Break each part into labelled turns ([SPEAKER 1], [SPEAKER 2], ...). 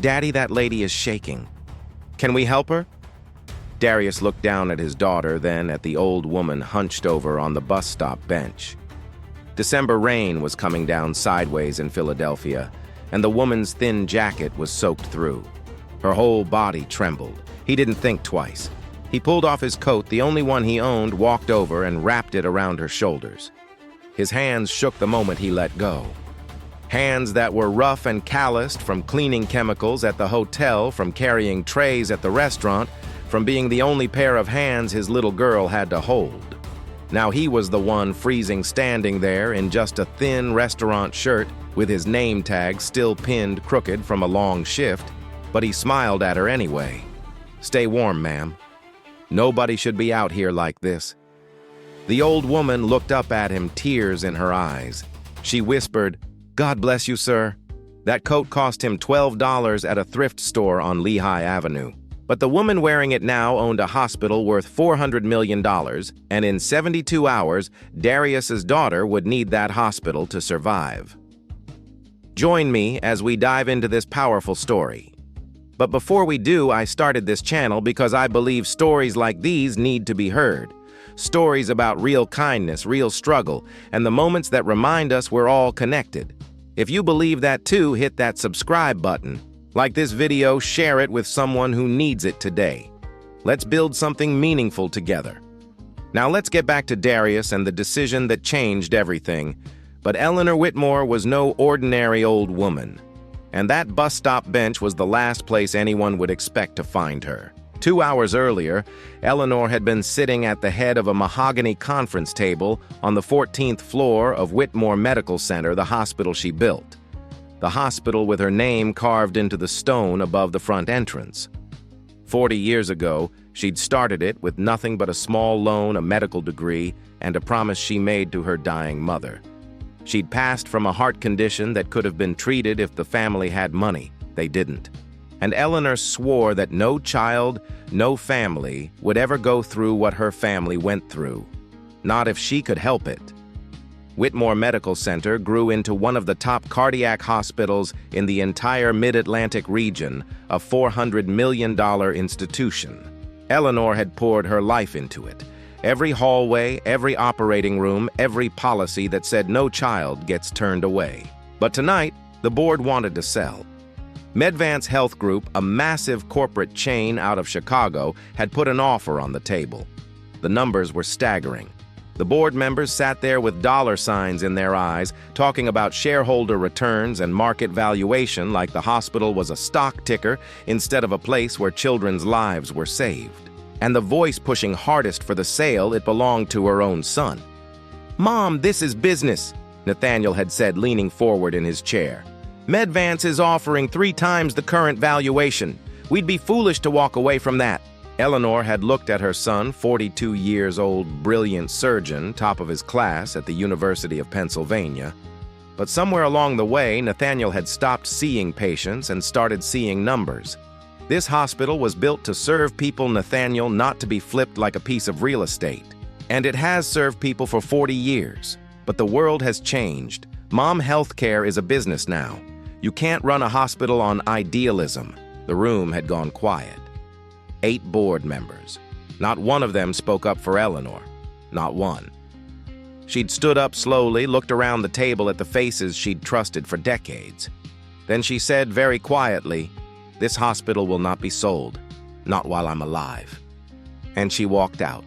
[SPEAKER 1] "Daddy, that lady is shaking. Can we help her?" Darius looked down at his daughter, then at the old woman hunched over on the bus stop bench. December rain was coming down sideways in Philadelphia, and the woman's thin jacket was soaked through. Her whole body trembled. He didn't think twice. He pulled off his coat, the only one he owned, walked over and wrapped it around her shoulders. His hands shook the moment he let go. Hands that were rough and calloused from cleaning chemicals at the hotel, from carrying trays at the restaurant, from being the only pair of hands his little girl had to hold. Now he was the one freezing standing there in just a thin restaurant shirt with his name tag still pinned crooked from a long shift, but he smiled at her anyway. "Stay warm, ma'am. Nobody should be out here like this." The old woman looked up at him, tears in her eyes. She whispered, "God bless you, sir." That coat cost him $12 at a thrift store on Lehigh Avenue. But the woman wearing it now owned a hospital worth $400 million, and in 72 hours, Darius's daughter would need that hospital to survive. Join me as we dive into this powerful story. But before we do, I started this channel because I believe stories like these need to be heard. Stories about real kindness, real struggle, and the moments that remind us we're all connected. If you believe that too, hit that subscribe button. Like this video, share it with someone who needs it today. Let's build something meaningful together. Now let's get back to Darius and the decision that changed everything. But Eleanor Whitmore was no ordinary old woman. And that bus stop bench was the last place anyone would expect to find her. 2 hours earlier, Eleanor had been sitting at the head of a mahogany conference table on the 14th floor of Whitmore Medical Center, the hospital she built. The hospital with her name carved into the stone above the front entrance. 40 years ago, she'd started it with nothing but a small loan, a medical degree, and a promise she made to her dying mother. She'd passed from a heart condition that could have been treated if the family had money. They didn't. And Eleanor swore that no child, no family would ever go through what her family went through. Not if she could help it. Whitmore Medical Center grew into one of the top cardiac hospitals in the entire Mid-Atlantic region, a $400 million institution. Eleanor had poured her life into it. Every hallway, every operating room, every policy that said no child gets turned away. But tonight, the board wanted to sell. Medvance Health Group, a massive corporate chain out of Chicago, had put an offer on the table. The numbers were staggering. The board members sat there with dollar signs in their eyes, talking about shareholder returns and market valuation like the hospital was a stock ticker instead of a place where children's lives were saved. And the voice pushing hardest for the sale, it belonged to her own son. "Mom, this is business," Nathaniel had said, leaning forward in his chair. "Medvance is offering 3 times the current valuation. We'd be foolish to walk away from that." Eleanor had looked at her son, 42 years old, brilliant surgeon, top of his class at the University of Pennsylvania. But somewhere along the way, Nathaniel had stopped seeing patients and started seeing numbers. This hospital was built to serve people, Nathaniel, not to be flipped like a piece of real estate. And it has served people for 40 years. But the world has changed. Mom Healthcare is a business now. You can't run a hospital on idealism. The room had gone quiet. 8 board members. Not one of them spoke up for Eleanor. Not one. She'd stood up slowly, looked around the table at the faces she'd trusted for decades. Then she said very quietly, "This hospital will not be sold. Not while I'm alive." And she walked out.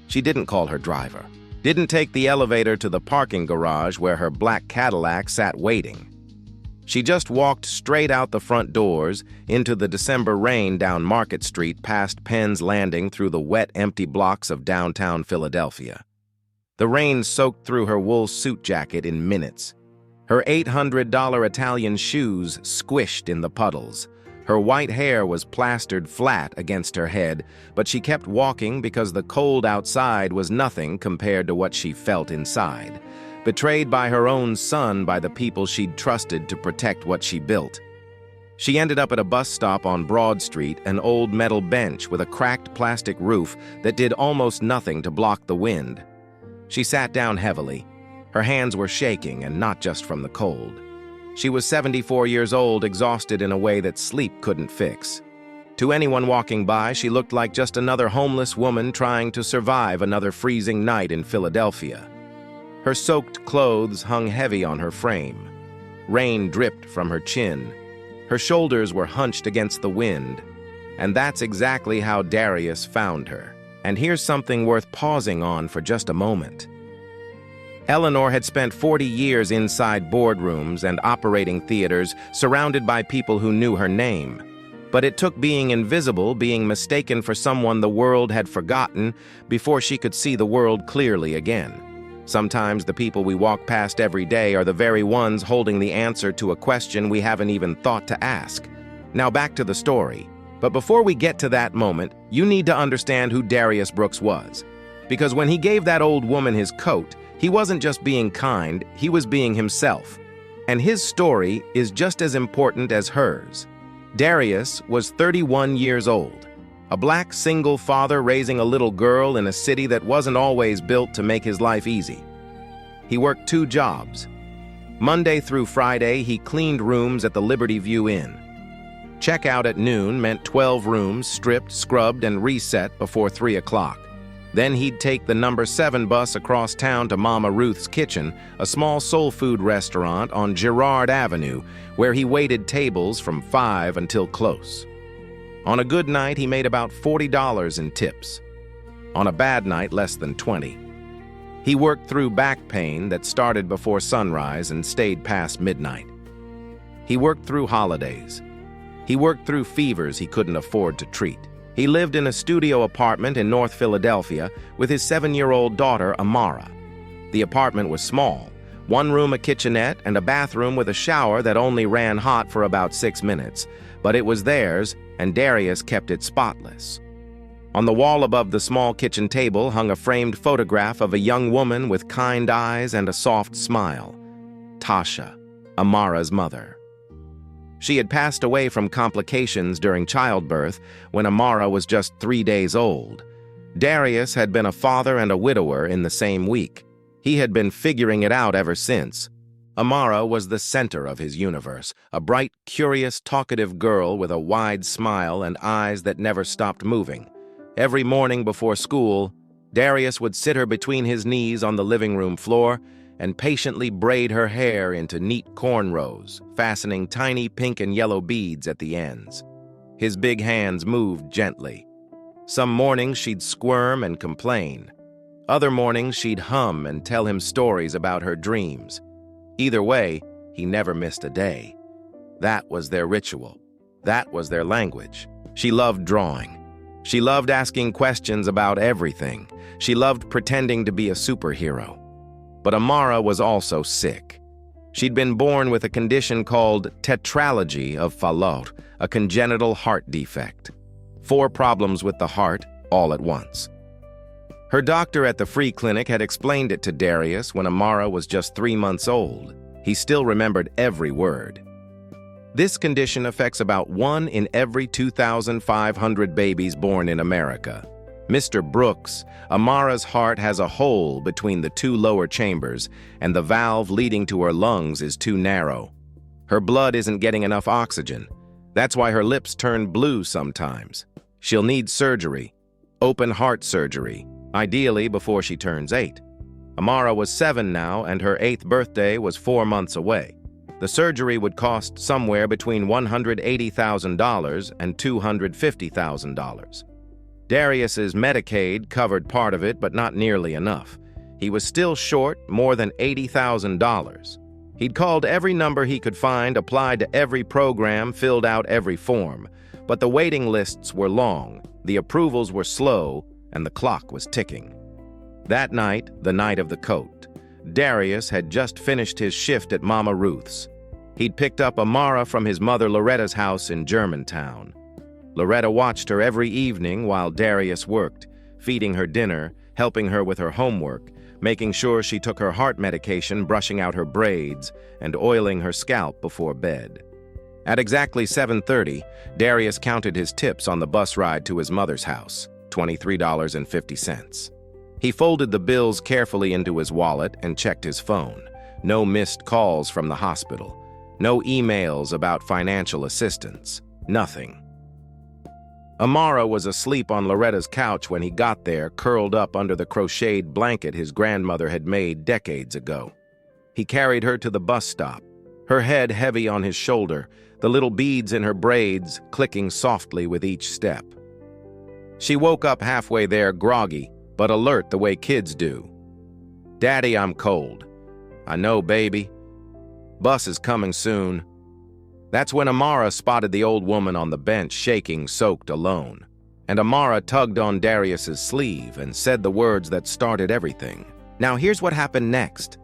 [SPEAKER 1] She didn't call her driver. Didn't take the elevator to the parking garage where her black Cadillac sat waiting. She just walked straight out the front doors, into the December rain down Market Street past Penn's Landing through the wet, empty blocks of downtown Philadelphia. The rain soaked through her wool suit jacket in minutes. Her $800 Italian shoes squished in the puddles. Her white hair was plastered flat against her head, but she kept walking because the cold outside was nothing compared to what she felt inside. Betrayed by her own son, by the people she'd trusted to protect what she built. She ended up at a bus stop on Broad Street, an old metal bench with a cracked plastic roof that did almost nothing to block the wind. She sat down heavily. Her hands were shaking, and not just from the cold. She was 74 years old, exhausted in a way that sleep couldn't fix. To anyone walking by, she looked like just another homeless woman trying to survive another freezing night in Philadelphia. Her soaked clothes hung heavy on her frame. Rain dripped from her chin. Her shoulders were hunched against the wind. And that's exactly how Darius found her. And here's something worth pausing on for just a moment. Eleanor had spent 40 years inside boardrooms and operating theaters, surrounded by people who knew her name. But it took being invisible, being mistaken for someone the world had forgotten, before she could see the world clearly again. Sometimes the people we walk past every day are the very ones holding the answer to a question we haven't even thought to ask. Now back to the story. But before we get to that moment, you need to understand who Darius Brooks was. Because when he gave that old woman his coat, he wasn't just being kind, he was being himself. And his story is just as important as hers. Darius was 31 years old, a black single father raising a little girl in a city that wasn't always built to make his life easy. He worked 2 jobs. Monday through Friday, he cleaned rooms at the Liberty View Inn. Checkout at noon meant 12 rooms stripped, scrubbed, and reset before 3 o'clock. Then he'd take the number 7 bus across town to Mama Ruth's Kitchen, a small soul food restaurant on Girard Avenue, where he waited tables from 5 until close. On a good night, he made about $40 in tips. On a bad night, less than 20. He worked through back pain that started before sunrise and stayed past midnight. He worked through holidays. He worked through fevers he couldn't afford to treat. He lived in a studio apartment in North Philadelphia with his 7-year-old daughter, Amara. The apartment was small, 1 room, a kitchenette, and a bathroom with a shower that only ran hot for about 6 minutes, but it was theirs, and Darius kept it spotless. On the wall above the small kitchen table hung a framed photograph of a young woman with kind eyes and a soft smile. Tasha, Amara's mother. She had passed away from complications during childbirth when Amara was just 3 days old. Darius had been a father and a widower in the same week. He had been figuring it out ever since. Amara was the center of his universe, a bright, curious, talkative girl with a wide smile and eyes that never stopped moving. Every morning before school, Darius would sit her between his knees on the living room floor and patiently braid her hair into neat cornrows, fastening tiny pink and yellow beads at the ends. His big hands moved gently. Some mornings she'd squirm and complain. Other mornings she'd hum and tell him stories about her dreams. Either way, he never missed a day. That was their ritual. That was their language. She loved drawing. She loved asking questions about everything. She loved pretending to be a superhero. But Amara was also sick. She'd been born with a condition called tetralogy of Fallot, a congenital heart defect. 4 problems with the heart, all at once. Her doctor at the free clinic had explained it to Darius when Amara was just 3 months old. He still remembered every word. This condition affects about 1 in every 2,500 babies born in America. Mr. Brooks, Amara's heart has a hole between the 2 lower chambers, and the valve leading to her lungs is too narrow. Her blood isn't getting enough oxygen. That's why her lips turn blue sometimes. She'll need surgery, open heart surgery, ideally before she turns 8. Amara was 7 now, and her 8th birthday was 4 months away. The surgery would cost somewhere between $180,000 and $250,000. Darius's Medicaid covered part of it, but not nearly enough. He was still short more than $80,000. He'd called every number he could find, applied to every program, filled out every form. But the waiting lists were long, the approvals were slow, and the clock was ticking. That night, the night of the coat, Darius had just finished his shift at Mama Ruth's. He'd picked up Amara from his mother Loretta's house in Germantown. Loretta watched her every evening while Darius worked, feeding her dinner, helping her with her homework, making sure she took her heart medication, brushing out her braids, and oiling her scalp before bed. At exactly 7:30, Darius counted his tips on the bus ride to his mother's house, $23.50. He folded the bills carefully into his wallet and checked his phone. No missed calls from the hospital. No emails about financial assistance. Nothing. Amara was asleep on Loretta's couch when he got there, curled up under the crocheted blanket his grandmother had made decades ago. He carried her to the bus stop, her head heavy on his shoulder, the little beads in her braids clicking softly with each step. She woke up halfway there, groggy, but alert the way kids do. "Daddy, I'm cold." "I know, baby. Bus is coming soon." That's when Amara spotted the old woman on the bench shaking, soaked, alone. And Amara tugged on Darius's sleeve and said the words that started everything. "Now here's what happened next.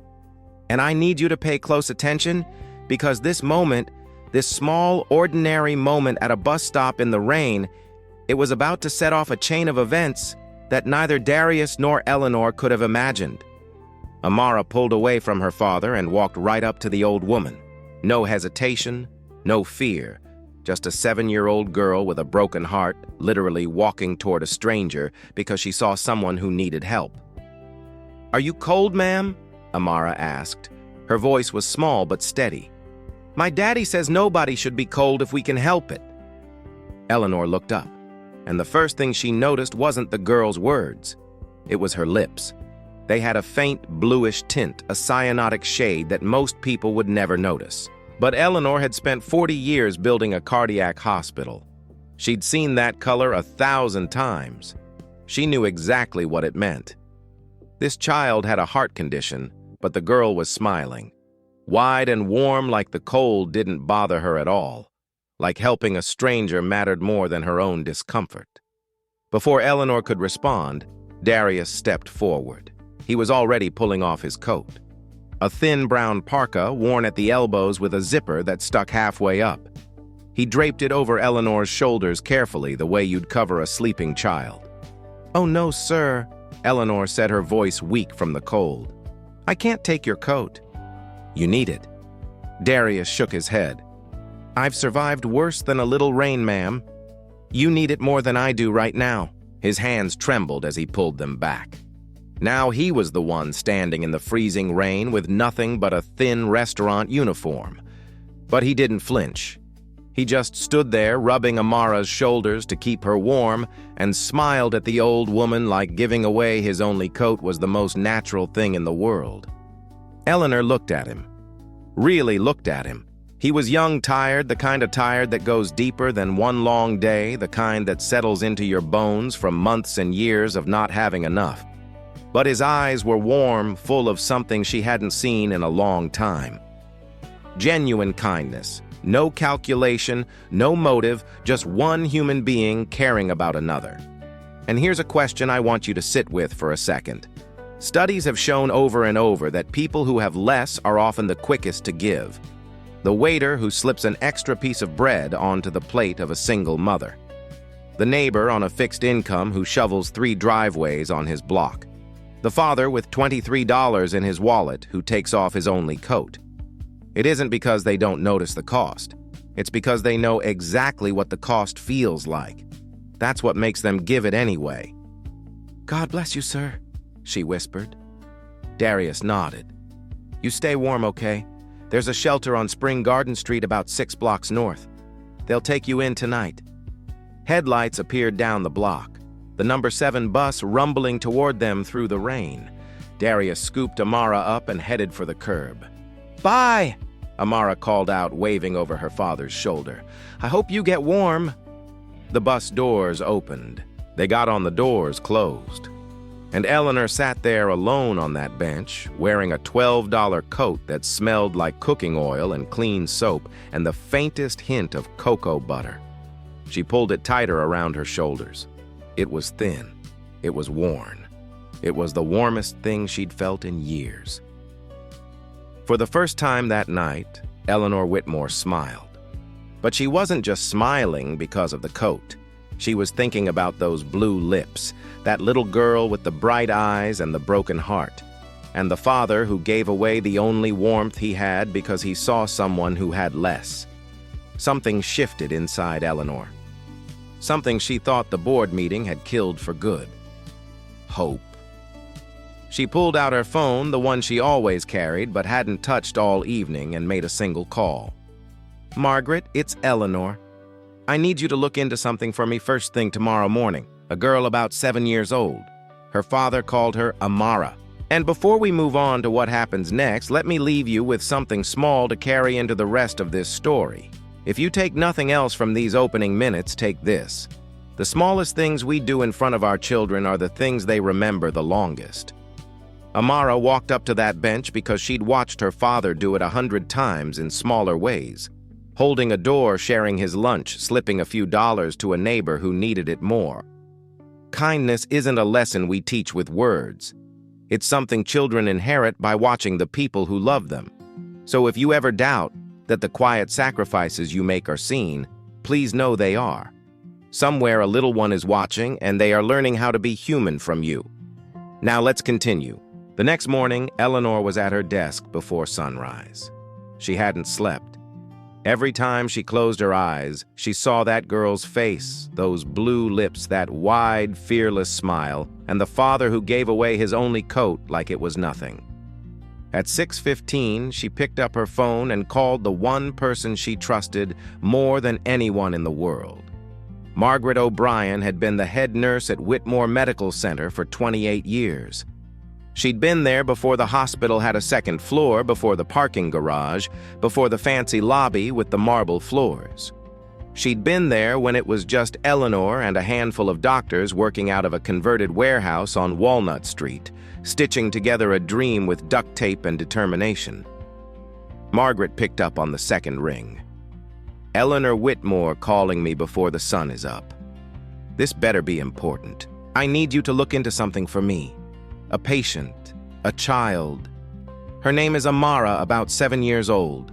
[SPEAKER 1] And I need you to pay close attention, because this moment, this small, ordinary moment at a bus stop in the rain, it was about to set off a chain of events that neither Darius nor Eleanor could have imagined." Amara pulled away from her father and walked right up to the old woman. No hesitation, no fear, just a 7-year-old girl with a broken heart, literally walking toward a stranger because she saw someone who needed help. "Are you cold, ma'am?" Amara asked. Her voice was small but steady. "My daddy says nobody should be cold if we can help it." Eleanor looked up, and the first thing she noticed wasn't the girl's words. It was her lips. They had a faint bluish tint, a cyanotic shade that most people would never notice. But Eleanor had spent 40 years building a cardiac hospital. She'd seen that color 1,000 times. She knew exactly what it meant. This child had a heart condition, but the girl was smiling. Wide and warm like the cold didn't bother her at all. Like helping a stranger mattered more than her own discomfort. Before Eleanor could respond, Darius stepped forward. He was already pulling off his coat. A thin brown parka worn at the elbows with a zipper that stuck halfway up. He draped it over Eleanor's shoulders carefully, the way you'd cover a sleeping child. "Oh no, sir," Eleanor said, her voice weak from the cold. "I can't take your coat." "You need it." Darius shook his head. "I've survived worse than a little rain, ma'am. You need it more than I do right now." His hands trembled as he pulled them back. Now he was the one standing in the freezing rain with nothing but a thin restaurant uniform. But he didn't flinch. He just stood there, rubbing Amara's shoulders to keep her warm, and smiled at the old woman like giving away his only coat was the most natural thing in the world. Eleanor looked at him. Really looked at him. He was young, tired, the kind of tired that goes deeper than one long day, the kind that settles into your bones from months and years of not having enough. But his eyes were warm, full of something she hadn't seen in a long time. Genuine kindness, no calculation, no motive, just one human being caring about another. And here's a question I want you to sit with for a second. Studies have shown over and over that people who have less are often the quickest to give. The waiter who slips an extra piece of bread onto the plate of a single mother. The neighbor on a fixed income who shovels 3 driveways on his block. The father with $23 in his wallet who takes off his only coat. It isn't because they don't notice the cost. It's because they know exactly what the cost feels like. That's what makes them give it anyway. "God bless you, sir," she whispered. Darius nodded. "You stay warm, okay? There's a shelter on Spring Garden Street about 6 blocks north. They'll take you in tonight." Headlights appeared down the block. The number 7 bus rumbling toward them through the rain. Darius scooped Amara up and headed for the curb. "Bye," Amara called out, waving over her father's shoulder. "I hope you get warm." The bus doors opened. They got on the doors closed. And Eleanor sat there alone on that bench, wearing a $12 coat that smelled like cooking oil and clean soap and the faintest hint of cocoa butter. She pulled it tighter around her shoulders. It was thin. It was worn. It was the warmest thing she'd felt in years. For the first time that night, Eleanor Whitmore smiled. But she wasn't just smiling because of the coat. She was thinking about those blue lips, that little girl with the bright eyes and the broken heart, and the father who gave away the only warmth he had because he saw someone who had less. Something shifted inside Eleanor. Something she thought the board meeting had killed for good. Hope. She pulled out her phone, the one she always carried but hadn't touched all evening, and made a single call. Margaret, it's Eleanor. I need you to look into something for me first thing tomorrow morning. A girl about 7 years old. Her father called her Amara. And before we move on to what happens next, let me leave you with something small to carry into the rest of this story. If you take nothing else from these opening minutes, take this. The smallest things we do in front of our children are the things they remember the longest. Amara walked up to that bench because she'd watched her father do it 100 times in smaller ways. Holding a door, sharing his lunch, slipping a few dollars to a neighbor who needed it more. Kindness isn't a lesson we teach with words. It's something children inherit by watching the people who love them. So if you ever doubt that the quiet sacrifices you make are seen, please know they are. Somewhere a little one is watching, and they are learning how to be human from you. Now let's continue. The next morning, Eleanor was at her desk before sunrise. She hadn't slept. Every time she closed her eyes, she saw that girl's face, those blue lips, that wide, fearless smile, and the father who gave away his only coat like it was nothing. At 6:15, she picked up her phone and called the one person she trusted more than anyone in the world. Margaret O'Brien had been the head nurse at Whitmore Medical Center for 28 years. She'd been there before the hospital had a second floor, before the parking garage, before the fancy lobby with the marble floors. She'd been there when it was just Eleanor and a handful of doctors working out of a converted warehouse on Walnut Street, stitching together a dream with duct tape and determination. Margaret picked up on the second ring. Eleanor Whitmore calling me before the sun is up. This better be important. I need you to look into something for me. A patient, a child. Her name is Amara, about 7 years old.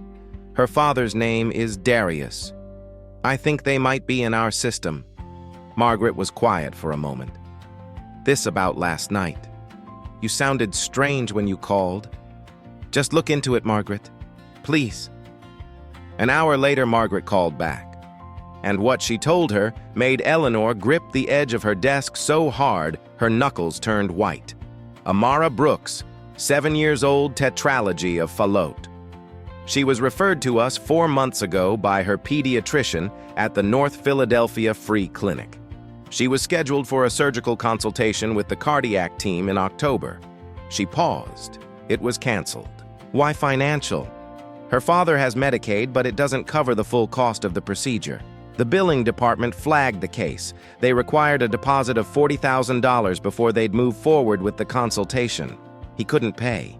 [SPEAKER 1] Her father's name is Darius. I think they might be in our system. Margaret was quiet for a moment. This about last night. You sounded strange when you called. Just look into it, Margaret. Please. An hour later, Margaret called back. And what she told her made Eleanor grip the edge of her desk so hard her knuckles turned white. Amara Brooks, 7 years old, tetralogy of Fallot. She was referred to us 4 months ago by her pediatrician at the North Philadelphia Free Clinic. She was scheduled for a surgical consultation with the cardiac team in October. She paused. It was canceled. Why financial? Her father has Medicaid, but it doesn't cover the full cost of the procedure. The billing department flagged the case. They required a deposit of $40,000 before they'd move forward with the consultation. He couldn't pay.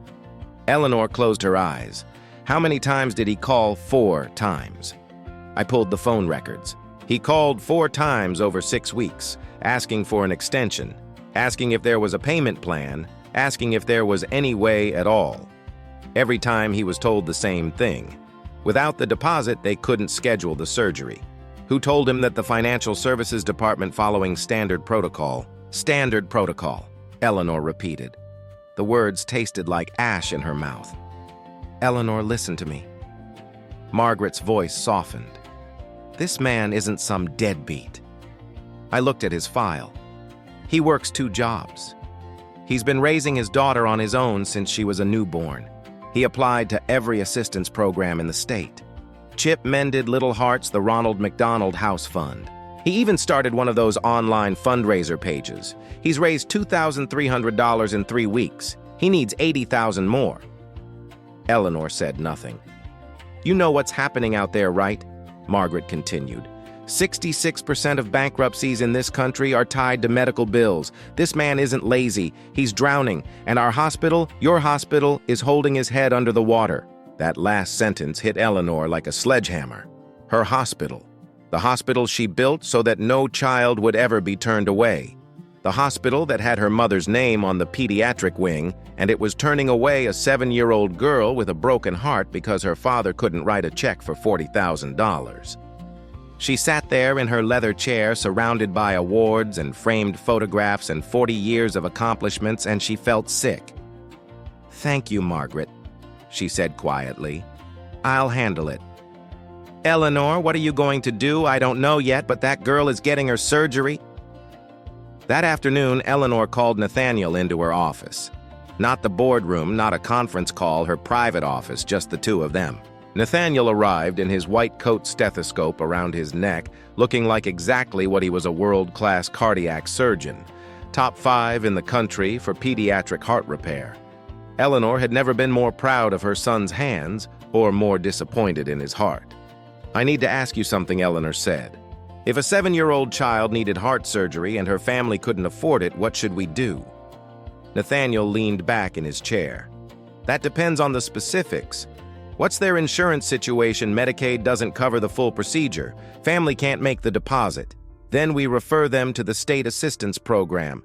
[SPEAKER 1] Eleanor closed her eyes. How many times did he call? 4 times. I pulled the phone records. He called 4 times over 6 weeks, asking for an extension, asking if there was a payment plan, asking if there was any way at all. Every time he was told the same thing. Without the deposit, they couldn't schedule the surgery. Who told him that the financial services department following standard protocol? Standard protocol, Eleanor repeated. The words tasted like ash in her mouth. Eleanor, listen to me. Margaret's voice softened. This man isn't some deadbeat. I looked at his file. He works 2 jobs. He's been raising his daughter on his own since she was a newborn. He applied to every assistance program in the state. Chip mended Little Hearts, the Ronald McDonald House Fund. He even started one of those online fundraiser pages. He's raised $2,300 in 3 weeks. He needs $80,000 more. Eleanor said nothing. You know what's happening out there, right? Margaret continued. 66% of bankruptcies in this country are tied to medical bills. This man isn't lazy. He's drowning. And our hospital, your hospital, is holding his head under the water. That last sentence hit Eleanor like a sledgehammer. Her hospital. The hospital she built so that no child would ever be turned away. The hospital that had her mother's name on the pediatric wing, and it was turning away a 7-year-old girl with a broken heart because her father couldn't write a check for $40,000. She sat there in her leather chair, surrounded by awards and framed photographs and 40 years of accomplishments, and she felt sick. Thank you, Margaret, she said quietly. I'll handle it. Eleanor, what are you going to do? I don't know yet, but that girl is getting her surgery. That afternoon, Eleanor called Nathaniel into her office. Not the boardroom, not a conference call, her private office, just the 2 of them. Nathaniel arrived in his white coat stethoscope around his neck, looking like exactly what he was, a world-class cardiac surgeon, top 5 in the country for pediatric heart repair. Eleanor had never been more proud of her son's hands or more disappointed in his heart. "I need to ask you something," Eleanor said. "If a 7-year-old child needed heart surgery and her family couldn't afford it, what should we do?" Nathaniel leaned back in his chair. "That depends on the specifics. What's their insurance situation? Medicaid doesn't cover the full procedure. Family can't make the deposit. Then we refer them to the state assistance program.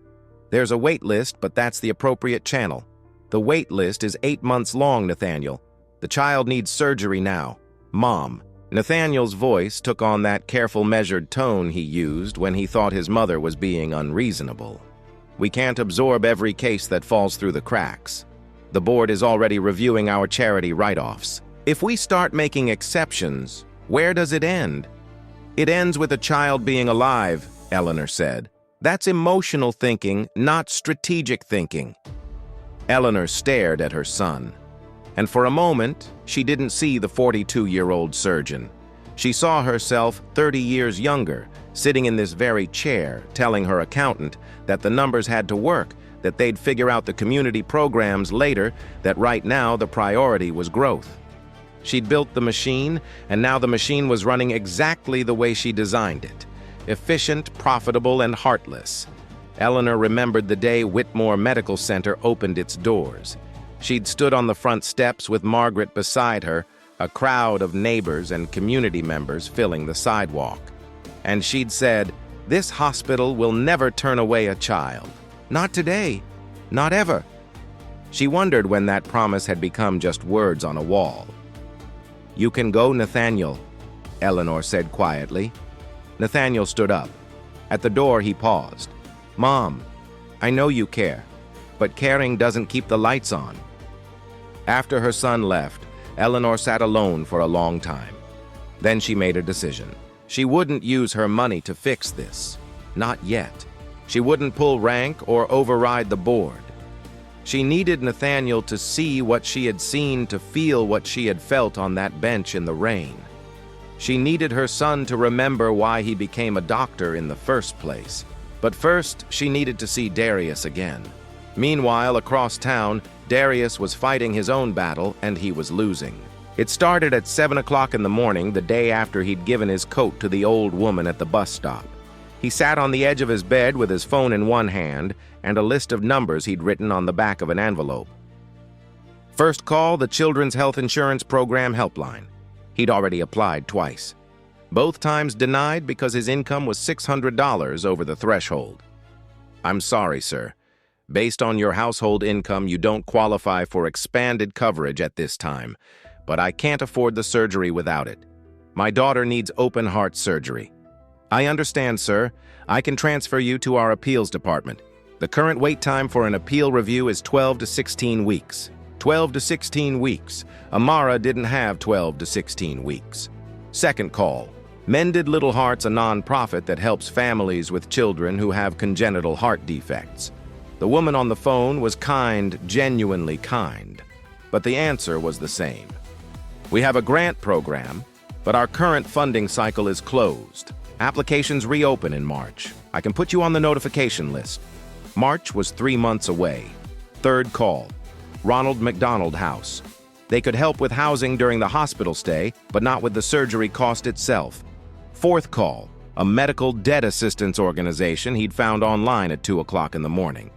[SPEAKER 1] There's a wait list, but that's the appropriate channel. The wait list is 8 months long, Nathaniel. The child needs surgery now. Mom." Nathaniel's voice took on that careful, measured tone he used when he thought his mother was being unreasonable. "We can't absorb every case that falls through the cracks. The board is already reviewing our charity write-offs. If we start making exceptions, where does it end?" "It ends with a child being alive," Eleanor said. "That's emotional thinking, not strategic thinking." Eleanor stared at her son, and for a moment, she didn't see the 42-year-old surgeon. She saw herself 30 years younger, sitting in this very chair, telling her accountant that the numbers had to work, that they'd figure out the community programs later, that right now the priority was growth. She'd built the machine, and now the machine was running exactly the way she designed it. Efficient, profitable, and heartless. Eleanor remembered the day Whitmore Medical Center opened its doors. She'd stood on the front steps with Margaret beside her, a crowd of neighbors and community members filling the sidewalk. And she'd said, "This hospital will never turn away a child. Not today. Not ever." She wondered when that promise had become just words on a wall. "You can go, Nathaniel," Eleanor said quietly. Nathaniel stood up. At the door, he paused. "Mom, I know you care, but caring doesn't keep the lights on." After her son left, Eleanor sat alone for a long time. Then she made a decision. She wouldn't use her money to fix this. Not yet. She wouldn't pull rank or override the board. She needed Nathaniel to see what she had seen, to feel what she had felt on that bench in the rain. She needed her son to remember why he became a doctor in the first place. But first, she needed to see Darius again. Meanwhile, across town, Darius was fighting his own battle, and he was losing. It started at 7 o'clock in the morning, the day after he'd given his coat to the old woman at the bus stop. He sat on the edge of his bed with his phone in one hand and a list of numbers he'd written on the back of an envelope. First call, the Children's Health Insurance Program helpline. He'd already applied twice. Both times denied because his income was $600 over the threshold. "I'm sorry, sir. Based on your household income, you don't qualify for expanded coverage at this time, but I can't afford the surgery without it. My daughter needs open heart surgery." "I understand, sir. I can transfer you to our appeals department. The current wait time for an appeal review is 12 to 16 weeks. 12 to 16 weeks. Amara didn't have 12 to 16 weeks. Second call. Mended Little Hearts, a nonprofit that helps families with children who have congenital heart defects. The woman on the phone was kind, genuinely kind, but the answer was the same. "We have a grant program, but our current funding cycle is closed. Applications reopen in March. I can put you on the notification list." March was 3 months away. Third call. Ronald McDonald House. They could help with housing during the hospital stay, but not with the surgery cost itself. Fourth call. A medical debt assistance organization he'd found online at 2 o'clock in the morning.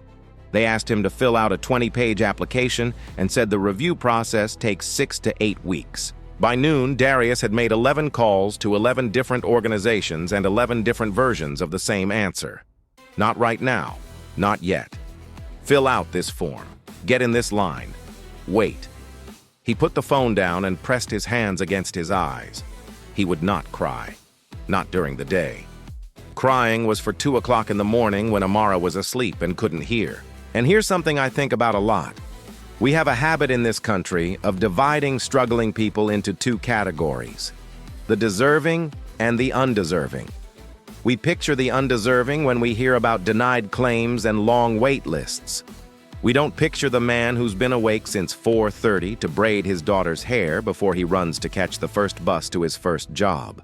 [SPEAKER 1] They asked him to fill out a 20-page application and said the review process takes 6 to 8 weeks. By noon, Darius had made 11 calls to 11 different organizations and 11 different versions of the same answer. "Not right now. Not yet. Fill out this form. Get in this line. Wait." He put the phone down and pressed his hands against his eyes. He would not cry. Not during the day. Crying was for 2 o'clock in the morning when Amara was asleep and couldn't hear. And here's something I think about a lot. We have a habit in this country of dividing struggling people into 2 categories: the deserving and the undeserving. We picture the undeserving when we hear about denied claims and long wait lists. We don't picture the man who's been awake since 4:30 to braid his daughter's hair before he runs to catch the first bus to his first job.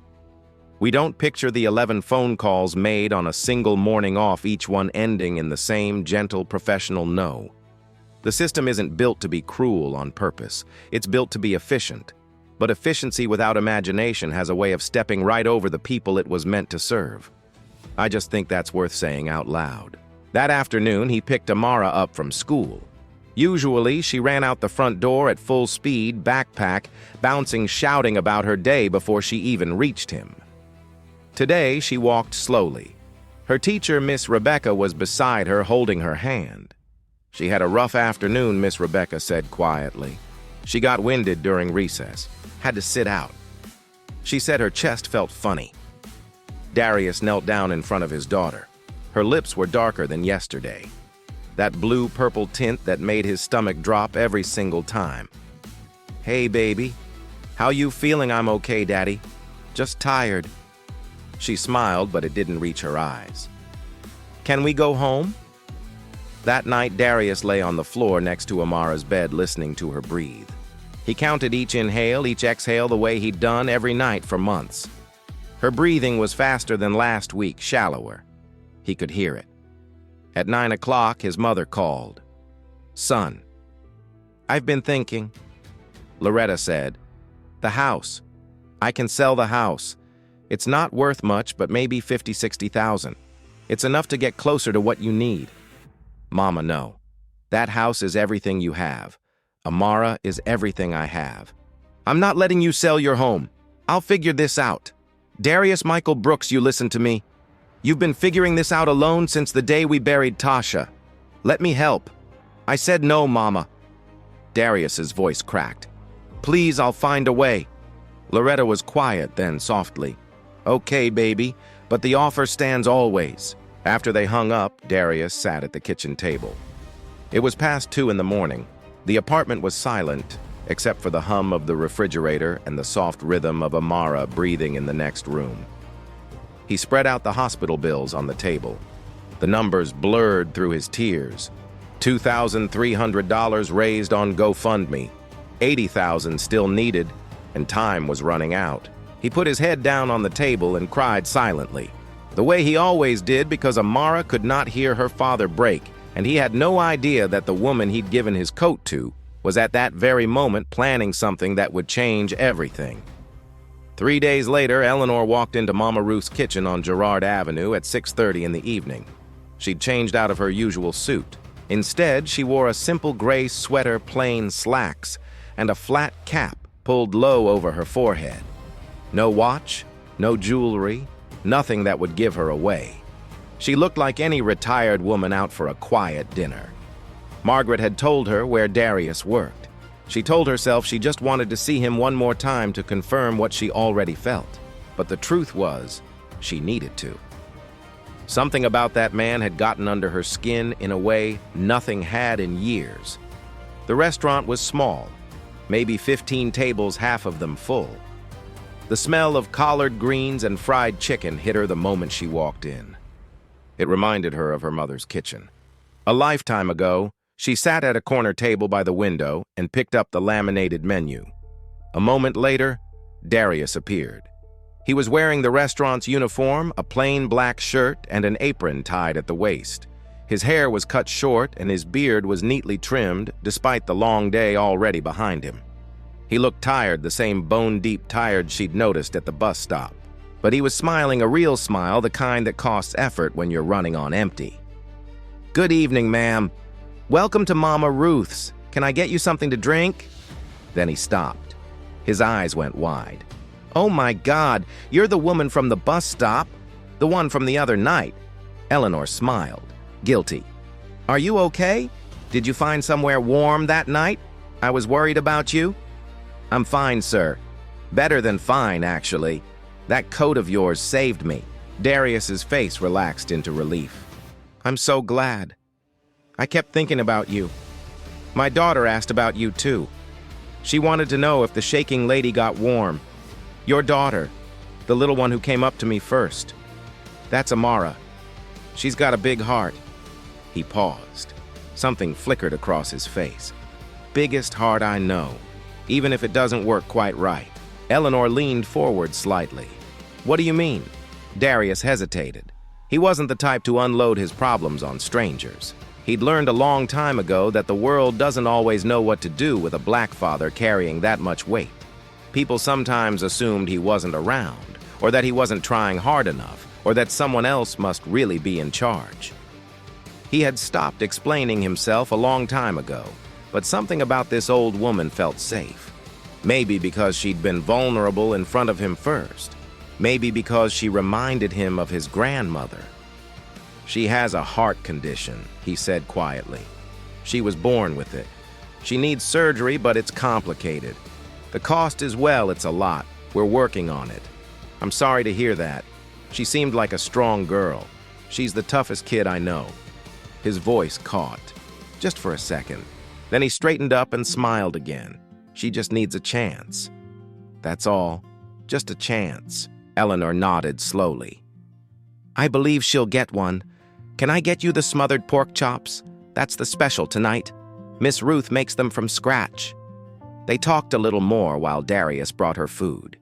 [SPEAKER 1] We don't picture the 11 phone calls made on a single morning off, each one ending in the same gentle professional no. The system isn't built to be cruel on purpose. It's built to be efficient. But efficiency without imagination has a way of stepping right over the people it was meant to serve. I just think that's worth saying out loud. That afternoon, he picked Amara up from school. Usually, she ran out the front door at full speed, backpack, bouncing, shouting about her day before she even reached him. Today, she walked slowly. Her teacher, Miss Rebecca, was beside her, holding her hand. She had a rough afternoon, Miss Rebecca said quietly. She got winded during recess, had to sit out. She said her chest felt funny. Darius knelt down in front of his daughter. Her lips were darker than yesterday. That blue-purple tint that made his stomach drop every single time. "Hey, baby. How you feeling?" "I'm okay, Daddy. Just tired." She smiled, but it didn't reach her eyes. "Can we go home?" That night, Darius lay on the floor next to Amara's bed, listening to her breathe. He counted each inhale, each exhale the way he'd done every night for months. Her breathing was faster than last week, shallower. He could hear it. At 9 o'clock, his mother called. "Son." "I've been thinking." Loretta said, "The house. I can sell the house. It's not worth much, but maybe 50,000-60,000. It's enough to get closer to what you need." "Mama, no. That house is everything you have. Amara is everything I have. I'm not letting you sell your home. I'll figure this out. Darius Michael Brooks, you listen to me. You've been figuring this out alone since the day we buried Tasha. Let me help." "I said no, Mama." Darius's voice cracked. "Please, I'll find a way." Loretta was quiet, then softly. "Okay, baby, but the offer stands always." After they hung up, Darius sat at the kitchen table. It was past 2 in the morning. The apartment was silent, except for the hum of the refrigerator and the soft rhythm of Amara breathing in the next room. He spread out the hospital bills on the table. The numbers blurred through his tears. $2,300 raised on GoFundMe. $80,000 still needed, and time was running out. He put his head down on the table and cried silently, the way he always did, because Amara could not hear her father break, and he had no idea that the woman he'd given his coat to was at that very moment planning something that would change everything. 3 days later, Eleanor walked into Mama Ruth's kitchen on Girard Avenue at 6:30 in the evening. She'd changed out of her usual suit. Instead, she wore a simple gray sweater, plain slacks, and a flat cap pulled low over her forehead. No watch, no jewelry, nothing that would give her away. She looked like any retired woman out for a quiet dinner. Margaret had told her where Darius worked. She told herself she just wanted to see him one more time to confirm what she already felt. But the truth was, she needed to. Something about that man had gotten under her skin in a way nothing had in years. The restaurant was small, maybe 15 tables, half of them full. The smell of collard greens and fried chicken hit her the moment she walked in. It reminded her of her mother's kitchen. A lifetime ago, she sat at a corner table by the window and picked up the laminated menu. A moment later, Darius appeared. He was wearing the restaurant's uniform, a plain black shirt and an apron tied at the waist. His hair was cut short and his beard was neatly trimmed, despite the long day already behind him. He looked tired, the same bone-deep tired she'd noticed at the bus stop. But he was smiling, a real smile, the kind that costs effort when you're running on empty. "Good evening, ma'am. Welcome to Mama Ruth's. Can I get you something to drink?" Then he stopped. His eyes went wide. "Oh my God, you're the woman from the bus stop, the one from the other night." Eleanor smiled, guilty. "Are you okay? Did you find somewhere warm that night? I was worried about you." "I'm fine, sir. Better than fine, actually. That coat of yours saved me." Darius's face relaxed into relief. "I'm so glad. I kept thinking about you. My daughter asked about you, too. She wanted to know if the shaking lady got warm. Your daughter, the little one who came up to me first. That's Amara. She's got a big heart." He paused. Something flickered across his face. Biggest heart I know, even if it doesn't work quite right. Eleanor leaned forward slightly. What do you mean? Darius hesitated. He wasn't the type to unload his problems on strangers. He'd learned a long time ago that the world doesn't always know what to do with a black father carrying that much weight. People sometimes assumed he wasn't around, or that he wasn't trying hard enough, or that someone else must really be in charge. He had stopped explaining himself a long time ago, but something about this old woman felt safe. Maybe because she'd been vulnerable in front of him first. Maybe because she reminded him of his grandmother. She has a heart condition, he said quietly. She was born with it. She needs surgery, but it's complicated. The cost as well, it's a lot. We're working on it. I'm sorry to hear that. She seemed like a strong girl. She's the toughest kid I know. His voice caught, just for a second. Then he straightened up and smiled again. She just needs a chance. That's all. Just a chance. Eleanor nodded slowly. I believe she'll get one. Can I get you the smothered pork chops? That's the special tonight. Miss Ruth makes them from scratch. They talked a little more while Darius brought her food.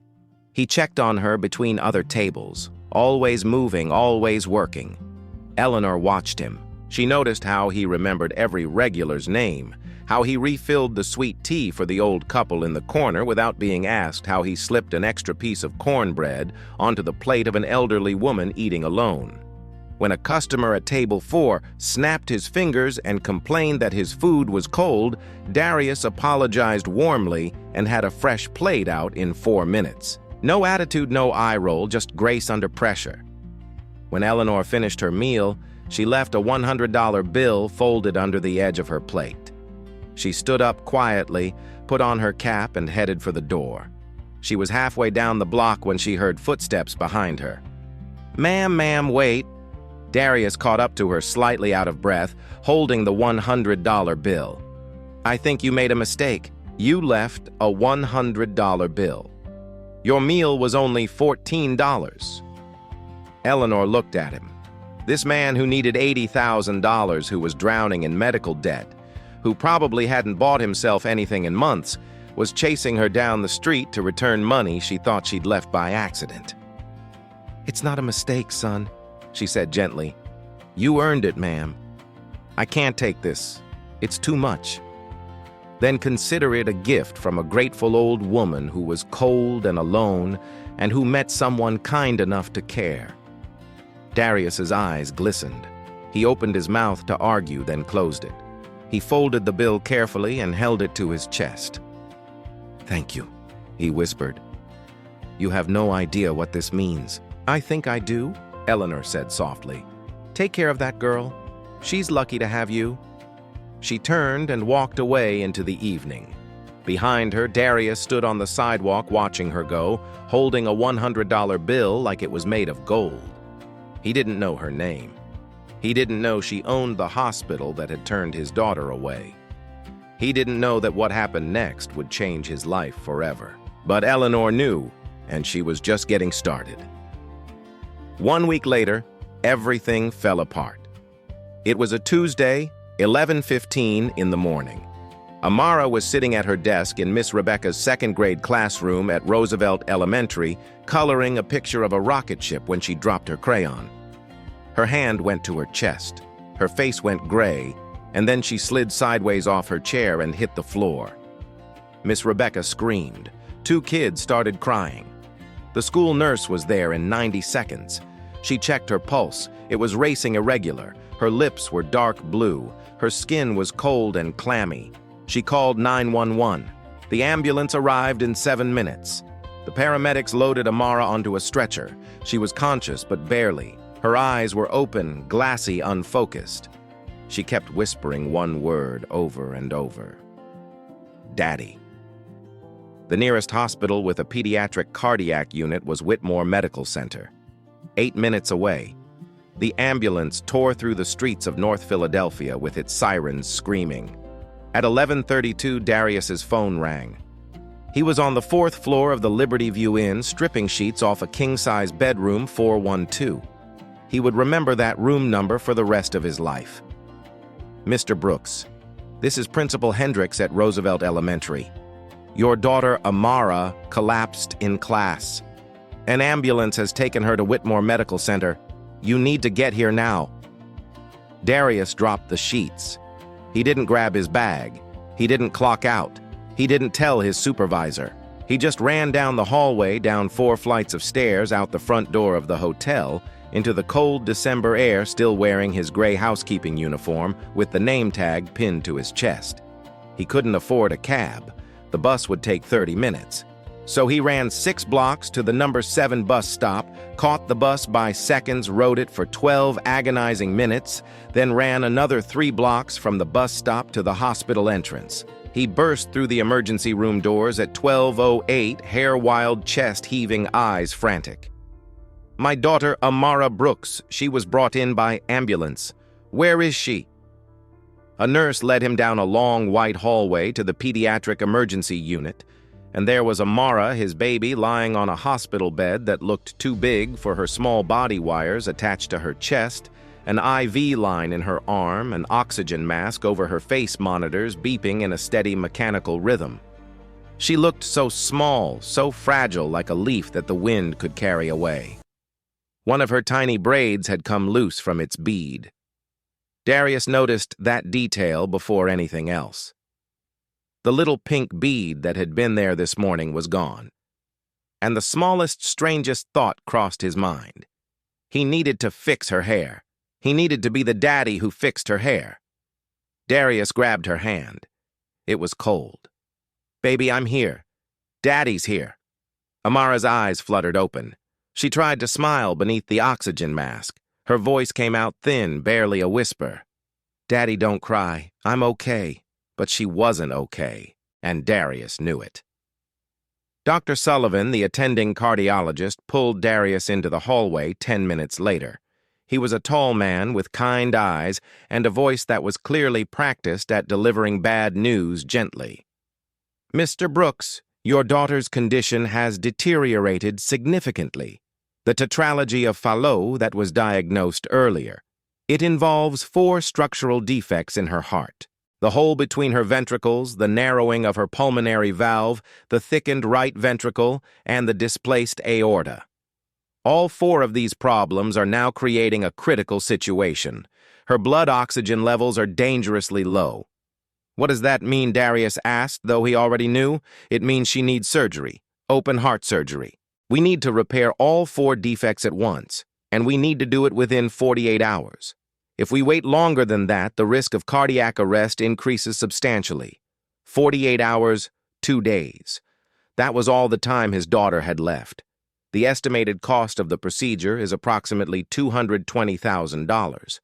[SPEAKER 1] He checked on her between other tables, always moving, always working. Eleanor watched him. She noticed how he remembered every regular's name, how he refilled the sweet tea for the old couple in the corner without being asked, how he slipped an extra piece of cornbread onto the plate of an elderly woman eating alone. When a customer at table 4 snapped his fingers and complained that his food was cold, Darius apologized warmly and had a fresh plate out in 4 minutes. No attitude, no eye roll, just grace under pressure. When Eleanor finished her meal, she left a $100 bill folded under the edge of her plate. She stood up quietly, put on her cap, and headed for the door. She was halfway down the block when she heard footsteps behind her. Ma'am, wait. Darius caught up to her, slightly out of breath, holding the $100 bill. I think you made a mistake. You left a $100 bill. Your meal was only $14. Eleanor looked at him. This man who needed $80,000, who was drowning in medical debt, who probably hadn't bought himself anything in months, was chasing her down the street to return money she thought she'd left by accident. It's not a mistake, son, she said gently. You earned it, ma'am. I can't take this. It's too much. Then consider it a gift from a grateful old woman who was cold and alone and who met someone kind enough to care. Darius's eyes glistened. He opened his mouth to argue, then closed it. He folded the bill carefully and held it to his chest. Thank you, he whispered. You have no idea what this means. I think I do, Eleanor said softly. Take care of that girl. She's lucky to have you. She turned and walked away into the evening. Behind her, Darius stood on the sidewalk watching her go, holding a $100 bill like it was made of gold. He didn't know her name. He didn't know she owned the hospital that had turned his daughter away. He didn't know that what happened next would change his life forever. But Eleanor knew, and she was just getting started. 1 week later, everything fell apart. It was a Tuesday, 11:15 in the morning. Amara was sitting at her desk in Miss Rebecca's second-grade classroom at Roosevelt Elementary, coloring a picture of a rocket ship when she dropped her crayon. Her hand went to her chest. Her face went gray, and then she slid sideways off her chair and hit the floor. Miss Rebecca screamed. 2 kids started crying. The school nurse was there in 90 seconds. She checked her pulse. It was racing irregular. Her lips were dark blue. Her skin was cold and clammy. She called 911. The ambulance arrived in 7 minutes. The paramedics loaded Amara onto a stretcher. She was conscious, but barely. Her eyes were open, glassy, unfocused. She kept whispering one word over and over. Daddy. The nearest hospital with a pediatric cardiac unit was Whitmore Medical Center. 8 minutes away. The ambulance tore through the streets of North Philadelphia with its sirens screaming. At 11:32, Darius's phone rang. He was on the 4th floor of the Liberty View Inn, stripping sheets off a king-size bedroom 412. He would remember that room number for the rest of his life. Mr. Brooks, this is Principal Hendricks at Roosevelt Elementary. Your daughter, Amara, collapsed in class. An ambulance has taken her to Whitmore Medical Center. You need to get here now. Darius dropped the sheets. He didn't grab his bag. He didn't clock out. He didn't tell his supervisor. He just ran down the hallway, down 4 flights of stairs, out the front door of the hotel, into the cold December air, still wearing his gray housekeeping uniform with the name tag pinned to his chest. He couldn't afford a cab. The bus would take 30 minutes. So he ran 6 blocks to the number 7 bus stop, caught the bus by seconds, rode it for 12 agonizing minutes, then ran another 3 blocks from the bus stop to the hospital entrance. He burst through the emergency room doors at 12:08, hair wild, chest heaving, eyes frantic. My daughter, Amara Brooks, she was brought in by ambulance. Where is she? A nurse led him down a long white hallway to the pediatric emergency unit, and there was Amara, his baby, lying on a hospital bed that looked too big for her small body wires attached to her chest, an IV line in her arm, an oxygen mask over her face monitors beeping in a steady mechanical rhythm. She looked so small, so fragile, like a leaf that the wind could carry away. One of her tiny braids had come loose from its bead. Darius noticed that detail before anything else. The little pink bead that had been there this morning was gone. And the smallest, strangest thought crossed his mind. He needed to fix her hair. He needed to be the daddy who fixed her hair. Darius grabbed her hand. It was cold. Baby, I'm here. Daddy's here. Amara's eyes fluttered open. She tried to smile beneath the oxygen mask. Her voice came out thin, barely a whisper. Daddy, don't cry. I'm okay. But she wasn't okay, and Darius knew it. Dr. Sullivan, the attending cardiologist, pulled Darius into the hallway 10 minutes later. He was a tall man with kind eyes and a voice that was clearly practiced at delivering bad news gently. Mr. Brooks, your daughter's condition has deteriorated significantly. The tetralogy of Fallot that was diagnosed earlier. It involves 4 structural defects in her heart. The hole between her ventricles, the narrowing of her pulmonary valve, the thickened right ventricle, and the displaced aorta. All 4 of these problems are now creating a critical situation. Her blood oxygen levels are dangerously low. What does that mean, Darius asked, though he already knew? It means she needs surgery, open heart surgery. We need to repair all 4 defects at once, and we need to do it within 48 hours. If we wait longer than that, the risk of cardiac arrest increases substantially. 48 hours, 2 days. That was all the time his daughter had left. The estimated cost of the procedure is approximately $220,000.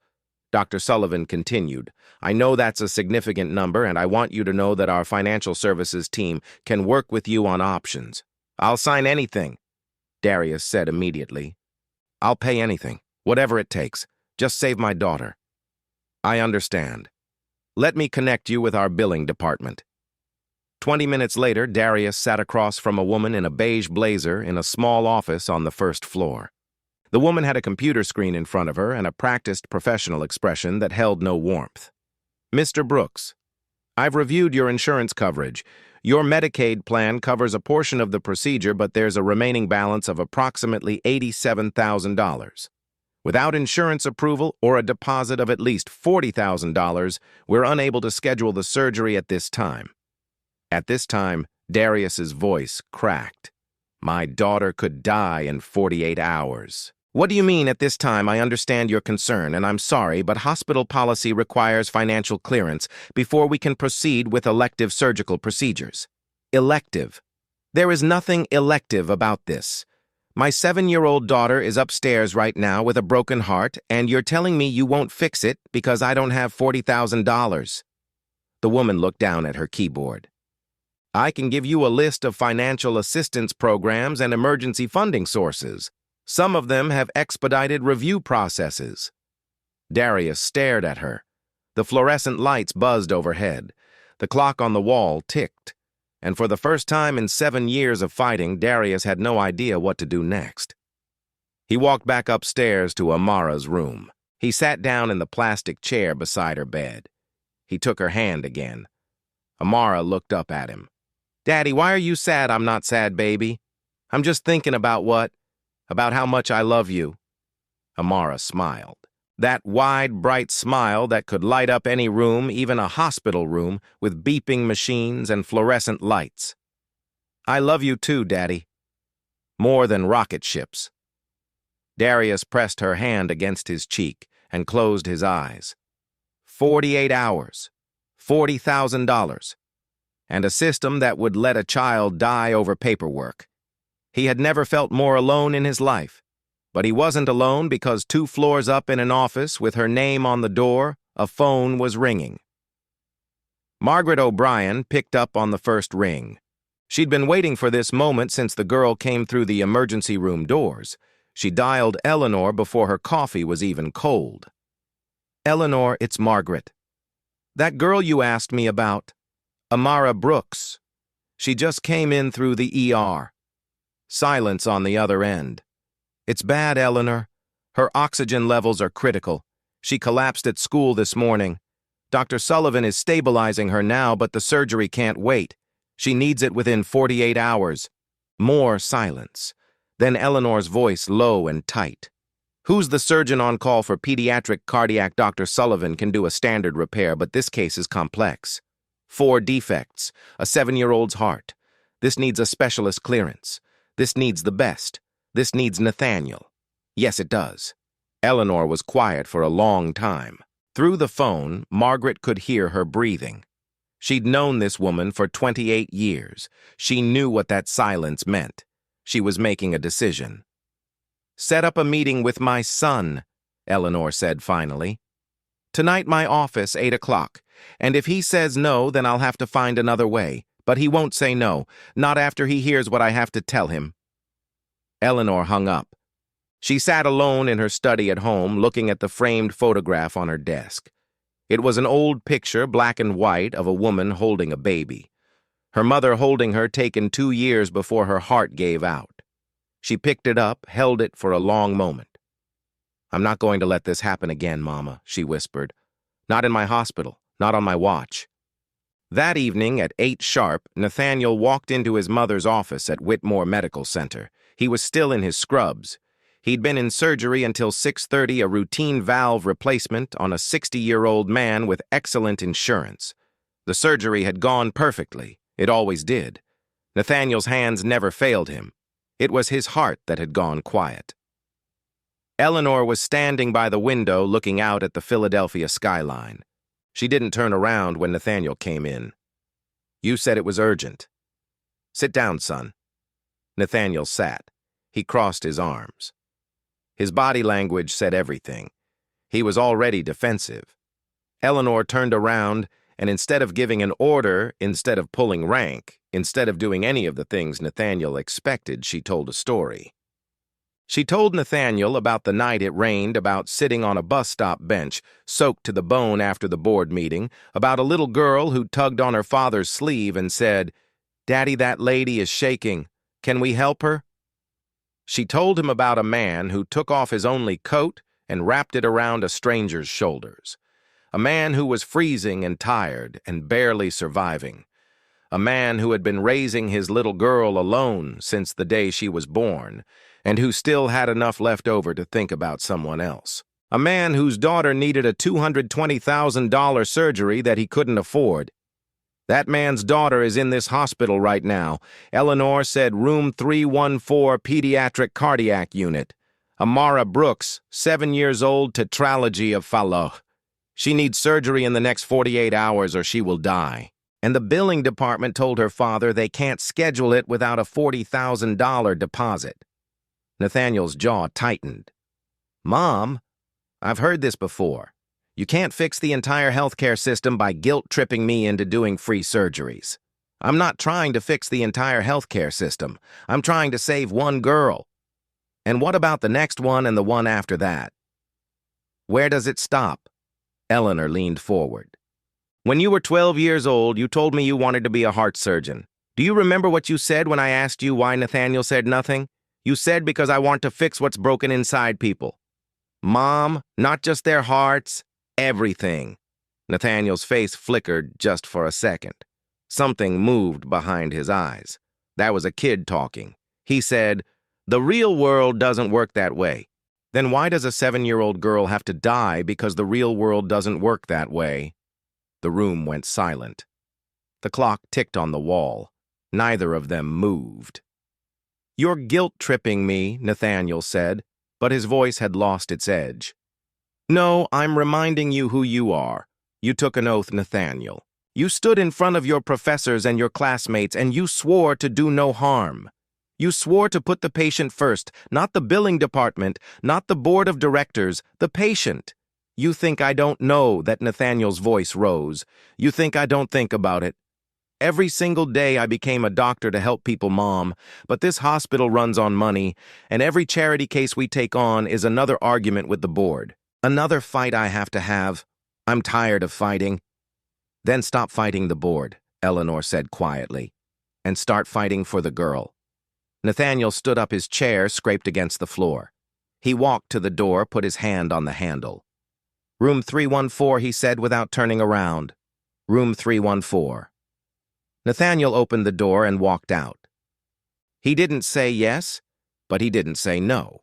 [SPEAKER 1] Dr. Sullivan continued, I know that's a significant number, and I want you to know that our financial services team can work with you on options. I'll sign anything, Darius said immediately. I'll pay anything, whatever it takes. Just save my daughter. I understand. Let me connect you with our billing department. 20 minutes later, Darius sat across from a woman in a beige blazer in a small office on the first floor. The woman had a computer screen in front of her and a practiced professional expression that held no warmth. Mr. Brooks, I've reviewed your insurance coverage. Your Medicaid plan covers a portion of the procedure, but there's a remaining balance of approximately $87,000. Without insurance approval or a deposit of at least $40,000, we're unable to schedule the surgery at this time. At this time, Darius's voice cracked. My daughter could die in 48 hours. What do you mean at this time? I understand your concern, and I'm sorry, but hospital policy requires financial clearance before we can proceed with elective surgical procedures. Elective. There is nothing elective about this. My 7-year-old daughter is upstairs right now with a broken heart, and you're telling me you won't fix it because I don't have $40,000. The woman looked down at her keyboard. I can give you a list of financial assistance programs and emergency funding sources. Some of them have expedited review processes. Darius stared at her. The fluorescent lights buzzed overhead. The clock on the wall ticked. And for the first time in 7 years of fighting, Darius had no idea what to do next. He walked back upstairs to Amara's room. He sat down in the plastic chair beside her bed. He took her hand again. Amara looked up at him. "Daddy, why are you sad?" "I'm not sad, baby. I'm just thinking about how much I love you." Amara smiled. That wide, bright smile that could light up any room, even a hospital room, with beeping machines and fluorescent lights. "I love you too, Daddy. More than rocket ships." Darius pressed her hand against his cheek and closed his eyes. 48 hours, $40,000, and a system that would let a child die over paperwork. He had never felt more alone in his life, but he wasn't alone because 2 floors up in an office with her name on the door, a phone was ringing. Margaret O'Brien picked up on the first ring. She'd been waiting for this moment since the girl came through the emergency room doors. She dialed Eleanor before her coffee was even cold. "Eleanor, it's Margaret. That girl you asked me about, Amara Brooks. She just came in through the ER." Silence on the other end. "It's bad, Eleanor. Her oxygen levels are critical. She collapsed at school this morning. Dr. Sullivan is stabilizing her now, but the surgery can't wait. She needs it within 48 hours. More silence. Then Eleanor's voice low and tight. "Who's the surgeon on call for pediatric cardiac? Dr. Sullivan can do a standard repair, but this case is complex. 4 defects, a 7-year-old's heart. This needs a specialist clearance. This needs the best. This needs Nathaniel." "Yes, it does." Eleanor was quiet for a long time. Through the phone, Margaret could hear her breathing. She'd known this woman for 28 years. She knew what that silence meant. She was making a decision. "Set up a meeting with my son," Eleanor said finally. "Tonight my office, 8 o'clock. And if he says no, then I'll have to find another way. But he won't say no, not after he hears what I have to tell him." Eleanor hung up. She sat alone in her study at home, looking at the framed photograph on her desk. It was an old picture, black and white, of a woman holding a baby. Her mother holding her, taken 2 years before her heart gave out. She picked it up, held it for a long moment. "I'm not going to let this happen again, Mama," she whispered. "Not in my hospital, not on my watch." That evening at 8 sharp, Nathaniel walked into his mother's office at Whitmore Medical Center. He was still in his scrubs. He'd been in surgery until 6:30, a routine valve replacement on a 60-year-old man with excellent insurance. The surgery had gone perfectly. It always did. Nathaniel's hands never failed him. It was his heart that had gone quiet. Eleanor was standing by the window looking out at the Philadelphia skyline. She didn't turn around when Nathaniel came in. "You said it was urgent." "Sit down, son." Nathaniel sat. He crossed his arms. His body language said everything. He was already defensive. Eleanor turned around, and instead of giving an order, instead of pulling rank, instead of doing any of the things Nathaniel expected, she told a story. She told Nathaniel about the night it rained, about sitting on a bus stop bench, soaked to the bone after the board meeting, about a little girl who tugged on her father's sleeve and said, "Daddy, that lady is shaking. Can we help her?" She told him about a man who took off his only coat and wrapped it around a stranger's shoulders. A man who was freezing and tired and barely surviving. A man who had been raising his little girl alone since the day she was born, and who still had enough left over to think about someone else. A man whose daughter needed a $220,000 surgery that he couldn't afford. That man's daughter is in this hospital right now. Eleanor said room 314 pediatric cardiac unit. Amara Brooks, 7 years old, tetralogy of Fallot. She needs surgery in the next 48 hours or she will die. And the billing department told her father they can't schedule it without a $40,000 deposit. Nathaniel's jaw tightened. "Mom, I've heard this before. You can't fix the entire healthcare system by guilt-tripping me into doing free surgeries. I'm not trying to fix the entire healthcare system. I'm trying to save one girl. And what about the next one and the one after that? Where does it stop?" Eleanor leaned forward. "When you were 12 years old, you told me you wanted to be a heart surgeon. Do you remember what you said when I asked you why Nathaniel said nothing? You said because I want to fix what's broken inside people. Mom, not just their hearts, everything. Nathaniel's face flickered just for a second. Something moved behind his eyes. That was a kid talking. He said, "The real world doesn't work that way." Then why does a 7-year-old girl have to die because the real world doesn't work that way? The room went silent. The clock ticked on the wall. Neither of them moved. "You're guilt-tripping me," Nathaniel said, but his voice had lost its edge. "No, I'm reminding you who you are. You took an oath, Nathaniel. You stood in front of your professors and your classmates, and you swore to do no harm. You swore to put the patient first, not the billing department, not the board of directors, the patient. You think I don't know that." Nathaniel's voice rose. "You think I don't think about it. Every single day I became a doctor to help people, Mom, but this hospital runs on money, and every charity case we take on is another argument with the board. Another fight I have to have. I'm tired of fighting." "Then stop fighting the board," Eleanor said quietly, "and start fighting for the girl." Nathaniel stood up. His chair scraped against the floor. He walked to the door, put his hand on the handle. "Room 314, he said without turning around. "Room 314. Nathaniel opened the door and walked out. He didn't say yes, but he didn't say no.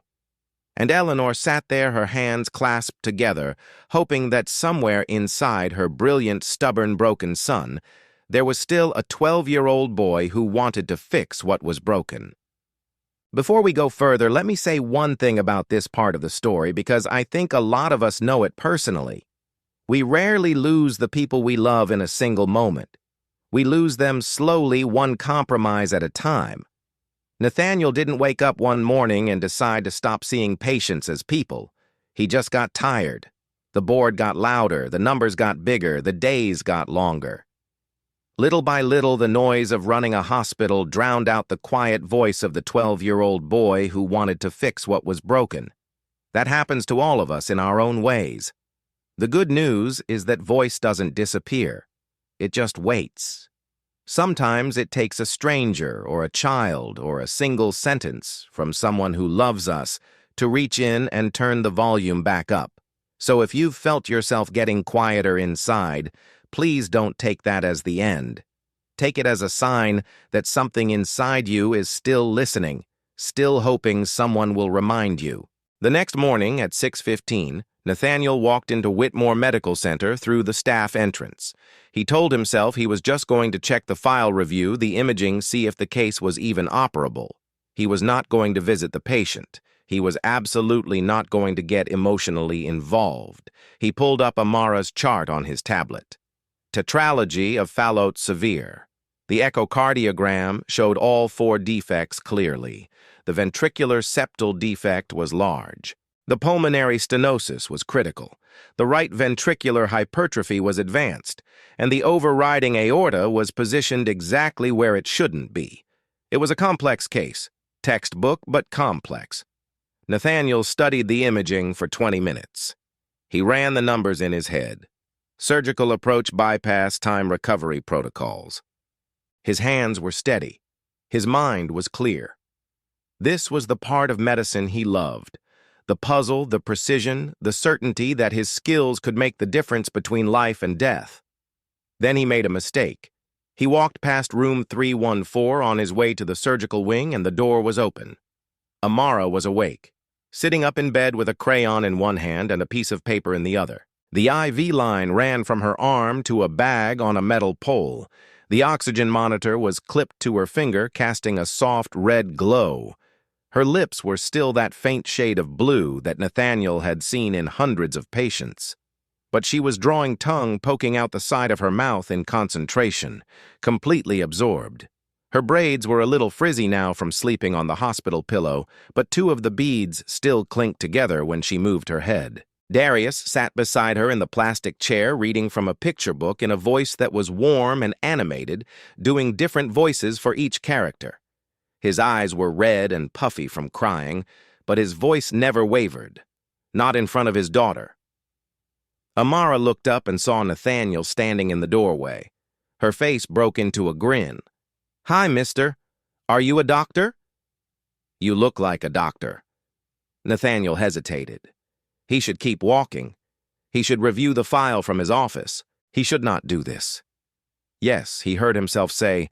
[SPEAKER 1] And Eleanor sat there, her hands clasped together, hoping that somewhere inside her brilliant, stubborn, broken son, there was still a 12-year-old boy who wanted to fix what was broken. Before we go further, let me say one thing about this part of the story, because I think a lot of us know it personally. We rarely lose the people we love in a single moment. We lose them slowly, one compromise at a time. Nathaniel didn't wake up one morning and decide to stop seeing patients as people. He just got tired. The board got louder, the numbers got bigger, the days got longer. Little by little, the noise of running a hospital drowned out the quiet voice of the 12-year-old boy who wanted to fix what was broken. That happens to all of us in our own ways. The good news is that voice doesn't disappear. It just waits. Sometimes it takes a stranger or a child or a single sentence from someone who loves us to reach in and turn the volume back up. So if you've felt yourself getting quieter inside, please don't take that as the end. Take it as a sign that something inside you is still listening, still hoping someone will remind you. The next morning at 6:15, Nathaniel walked into Whitmore Medical Center through the staff entrance. He told himself he was just going to check the file review, the imaging, see if the case was even operable. He was not going to visit the patient. He was absolutely not going to get emotionally involved. He pulled up Amara's chart on his tablet. Tetralogy of Fallot severe. The echocardiogram showed all 4 defects clearly. The ventricular septal defect was large. The pulmonary stenosis was critical. The right ventricular hypertrophy was advanced, and the overriding aorta was positioned exactly where it shouldn't be. It was a complex case, textbook but complex. Nathaniel studied the imaging for 20 minutes. He ran the numbers in his head. Surgical approach bypass time recovery protocols. His hands were steady. His mind was clear. This was the part of medicine he loved. The puzzle, the precision, the certainty that his skills could make the difference between life and death. Then he made a mistake. He walked past room 314 on his way to the surgical wing, and the door was open. Amara was awake, sitting up in bed with a crayon in one hand and a piece of paper in the other. The IV line ran from her arm to a bag on a metal pole. The oxygen monitor was clipped to her finger, casting a soft red glow. Her lips were still that faint shade of blue that Nathaniel had seen in hundreds of patients. But she was drawing tongue poking out the side of her mouth in concentration, completely absorbed. Her braids were a little frizzy now from sleeping on the hospital pillow, but 2 of the beads still clinked together when she moved her head. Darius sat beside her in the plastic chair, reading from a picture book in a voice that was warm and animated, doing different voices for each character. His eyes were red and puffy from crying, but his voice never wavered. Not in front of his daughter. Amara looked up and saw Nathaniel standing in the doorway. Her face broke into a grin. "Hi, mister. Are you a doctor?" "You look like a doctor." Nathaniel hesitated. He should keep walking. He should review the file from his office. He should not do this. Yes, he heard himself say,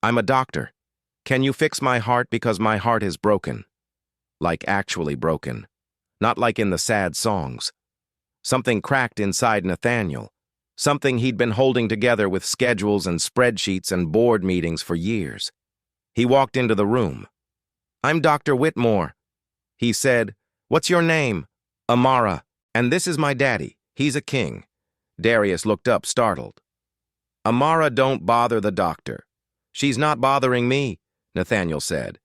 [SPEAKER 1] "I'm a doctor. Can you fix my heart because my heart is broken?" Like actually broken. Not like in the sad songs. Something cracked inside Nathaniel. Something he'd been holding together with schedules and spreadsheets and board meetings for years. He walked into the room. "I'm Dr. Whitmore." He said, "What's your name?" "Amara. And this is my daddy. He's a king." Darius looked up, startled. "Amara, don't bother the doctor." "She's not bothering me," Nathaniel said.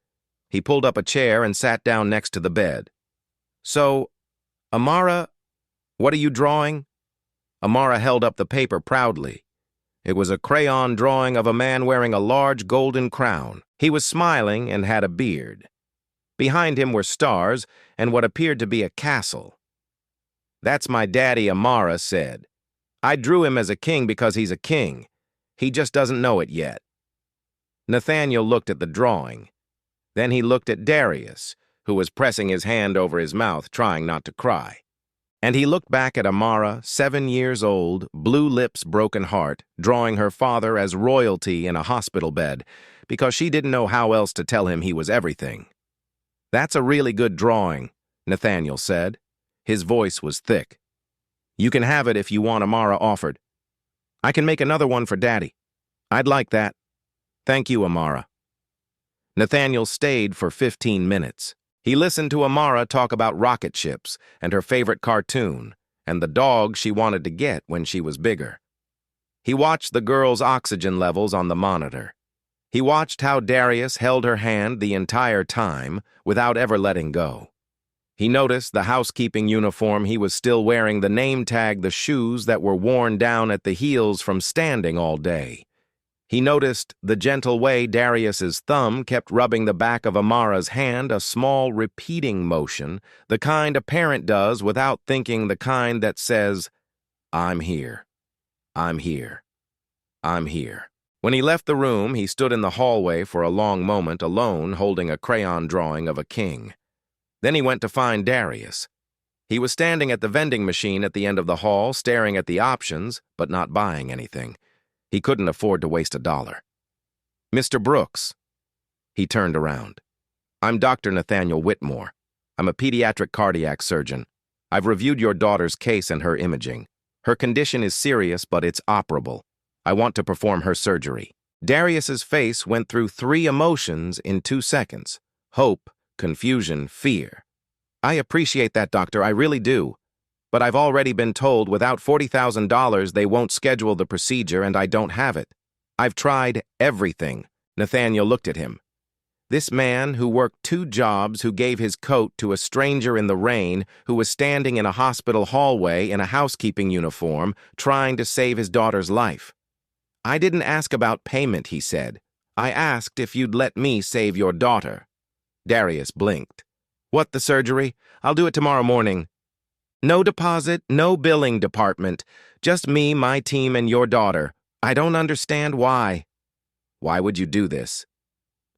[SPEAKER 1] He pulled up a chair and sat down next to the bed. "So, Amara, what are you drawing?" Amara held up the paper proudly. It was a crayon drawing of a man wearing a large golden crown. He was smiling and had a beard. Behind him were stars and what appeared to be a castle. "That's my daddy," Amara said. "I drew him as a king because he's a king. He just doesn't know it yet." Nathaniel looked at the drawing. Then he looked at Darius, who was pressing his hand over his mouth, trying not to cry. And he looked back at Amara, 7 years old, blue lips, broken heart, drawing her father as royalty in a hospital bed, because she didn't know how else to tell him he was everything. "That's a really good drawing," Nathaniel said. His voice was thick. "You can have it if you want," Amara offered. "I can make another one for Daddy." "I'd like that." "Thank you, Amara." Nathaniel stayed for 15 minutes. He listened to Amara talk about rocket ships and her favorite cartoon and the dog she wanted to get when she was bigger. He watched the girl's oxygen levels on the monitor. He watched how Darius held her hand the entire time without ever letting go. He noticed the housekeeping uniform he was still wearing, the name tag, the shoes that were worn down at the heels from standing all day. He noticed the gentle way Darius's thumb kept rubbing the back of Amara's hand, a small repeating motion, the kind a parent does without thinking, the kind that says, "I'm here. I'm here. I'm here." When he left the room, he stood in the hallway for a long moment alone, holding a crayon drawing of a king. Then he went to find Darius. He was standing at the vending machine at the end of the hall, staring at the options, but not buying anything. He couldn't afford to waste $1. "Mr. Brooks." He turned around. "I'm Dr. Nathaniel Whitmore. I'm a pediatric cardiac surgeon. I've reviewed your daughter's case and her imaging. Her condition is serious, but it's operable. I want to perform her surgery." Darius's face went through 3 emotions in 2 seconds. Hope, confusion, fear. "I appreciate that, doctor, I really do. But I've already been told without $40,000 they won't schedule the procedure and I don't have it. I've tried everything." Nathaniel looked at him. This man who worked 2 jobs, who gave his coat to a stranger in the rain, who was standing in a hospital hallway in a housekeeping uniform, trying to save his daughter's life. "I didn't ask about payment," he said. "I asked if you'd let me save your daughter." Darius blinked. "What, the surgery? I'll do it tomorrow morning." "No deposit, no billing department. Just me, my team, and your daughter. I don't understand why." "Why would you do this?"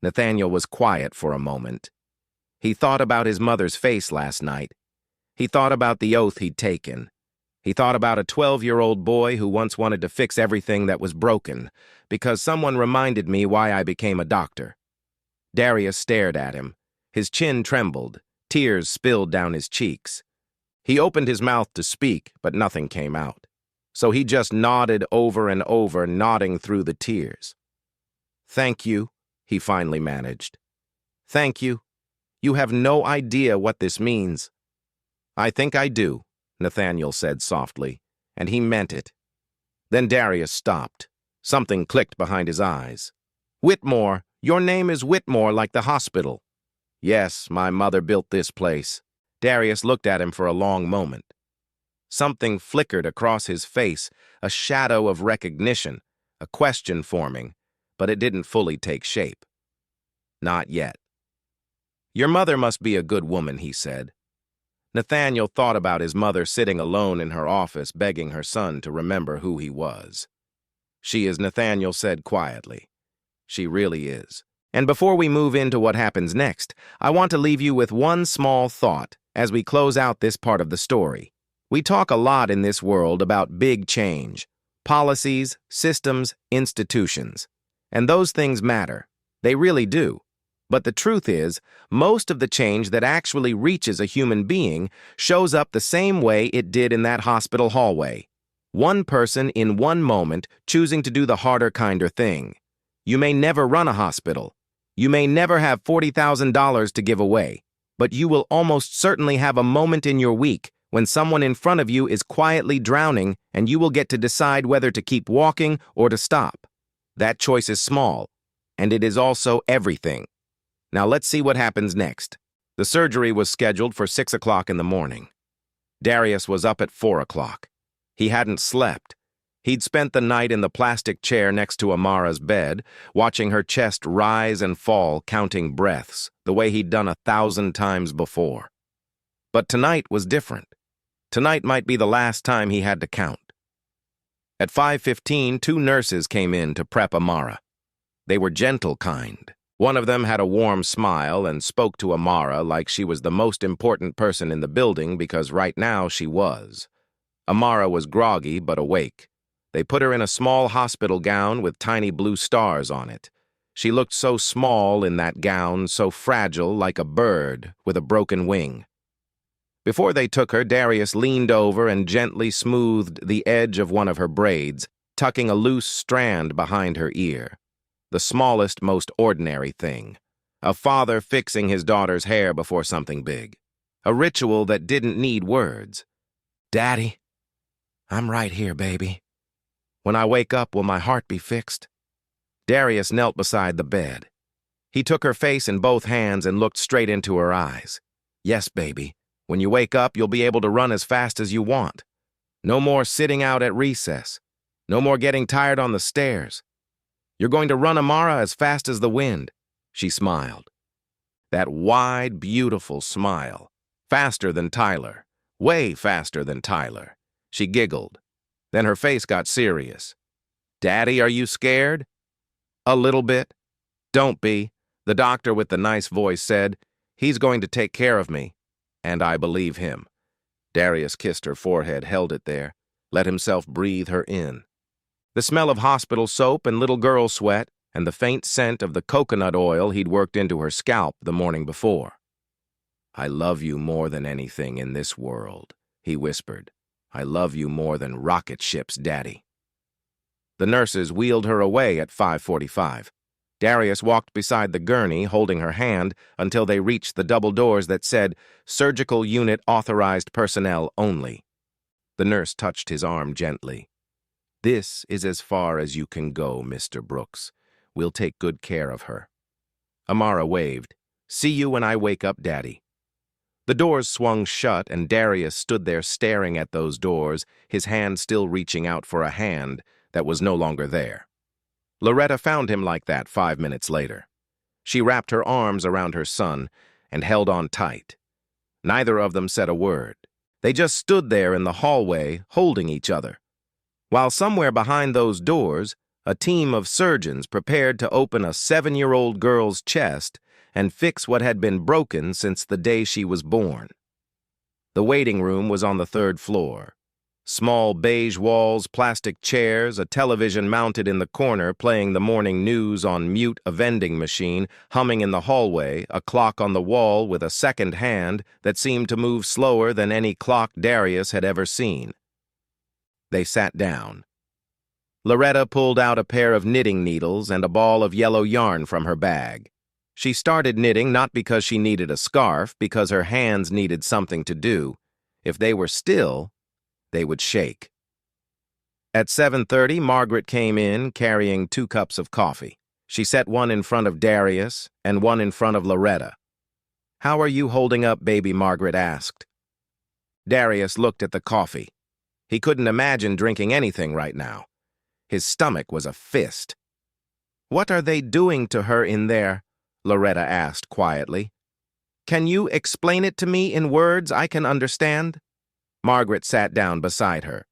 [SPEAKER 1] Nathaniel was quiet for a moment. He thought about his mother's face last night. He thought about the oath he'd taken. He thought about a 12-year-old boy who once wanted to fix everything that was broken, because someone reminded me why I became a doctor. Darius stared at him. His chin trembled. Tears spilled down his cheeks. He opened his mouth to speak, but nothing came out. So he just nodded over and over, nodding through the tears. "Thank you," he finally managed. "Thank you. You have no idea what this means." "I think I do," Nathaniel said softly, and he meant it. Then Darius stopped. Something clicked behind his eyes. "Whitmore, your name is Whitmore, like the hospital." "Yes, my mother built this place." Darius looked at him for a long moment. Something flickered across his face, a shadow of recognition, a question forming, but it didn't fully take shape. "Not yet." "Your mother must be a good woman," he said. Nathaniel thought about his mother sitting alone in her office, begging her son to remember who he was. "She is," Nathaniel said quietly. "She really is." And before we move into what happens next, I want to leave you with one small thought as we close out this part of the story. We talk a lot in this world about big change, Policies, systems, institutions. And those things matter. They really do. But the truth is, most of the change that actually reaches a human being shows up the same way it did in that hospital hallway. One person in one moment choosing to do the harder, kinder thing. You may never run a hospital. You may never have $40,000 to give away. But you will almost certainly have a moment in your week when someone in front of you is quietly drowning and you will get to decide whether to keep walking or to stop. That choice is small, and it is also everything. Now let's see what happens next. The surgery was scheduled for 6 o'clock in the morning. Darius was up at 4 o'clock. He hadn't slept. He'd spent the night in the plastic chair next to Amara's bed, watching her chest rise and fall, counting breaths, the way he'd done 1,000 times before. But tonight was different. Tonight might be the last time he had to count. At 5:15, 2 nurses came in to prep Amara. They were gentle kind. One of them had a warm smile and spoke to Amara like she was the most important person in the building because right now she was. Amara was groggy but awake. They put her in a small hospital gown with tiny blue stars on it. She looked so small in that gown, so fragile like a bird with a broken wing. Before they took her, Darius leaned over and gently smoothed the edge of one of her braids, tucking a loose strand behind her ear. The smallest, most ordinary thing. A father fixing his daughter's hair before something big. A ritual that didn't need words. "Daddy, I'm right here, baby. When I wake up, will my heart be fixed?" Darius knelt beside the bed. He took her face in both hands and looked straight into her eyes. "Yes, baby. When you wake up, you'll be able to run as fast as you want. No more sitting out at recess. No more getting tired on the stairs. You're going to run, Amara, as fast as the wind." She smiled. That wide, beautiful smile. Faster than Tyler. Way faster than Tyler. She giggled. Then her face got serious. "Daddy, are you scared?" "A little bit." "Don't be," the doctor with the nice voice said. "He's going to take care of me." And I believe him. Darius kissed her forehead, held it there, let himself breathe her in. The smell of hospital soap and little girl sweat and the faint scent of the coconut oil he'd worked into her scalp the morning before. "I love you more than anything in this world," he whispered. "I love you more than rocket ships, Daddy." The nurses wheeled her away at 5:45. Darius walked beside the gurney, holding her hand, until they reached the double doors that said, "Surgical Unit Authorized Personnel Only." The nurse touched his arm gently. "This is as far as you can go, Mr. Brooks. We'll take good care of her." Amara waved. "See you when I wake up, Daddy." The doors swung shut, and Darius stood there staring at those doors, his hand still reaching out for a hand that was no longer there. Loretta found him like that 5 minutes later. She wrapped her arms around her son and held on tight. Neither of them said a word. They just stood there in the hallway, holding each other. While somewhere behind those doors, a team of surgeons prepared to open a 7-year-old girl's chest and fix what had been broken since the day she was born. The waiting room was on the 3rd floor. Small beige walls, plastic chairs, a television mounted in the corner playing the morning news on mute, a vending machine humming in the hallway, a clock on the wall with a second hand that seemed to move slower than any clock Darius had ever seen. They sat down. Loretta pulled out a pair of knitting needles and a ball of yellow yarn from her bag. She started knitting not because she needed a scarf, because her hands needed something to do. If they were still, they would shake. At 7:30, Margaret came in carrying 2 cups of coffee. She set one in front of Darius and one in front of Loretta. "How are you holding up, baby?" Margaret asked. Darius looked at the coffee. He couldn't imagine drinking anything right now. His stomach was a fist. "What are they doing to her in there?" Loretta asked quietly. "Can you explain it to me in words I can understand?" Margaret sat down beside her.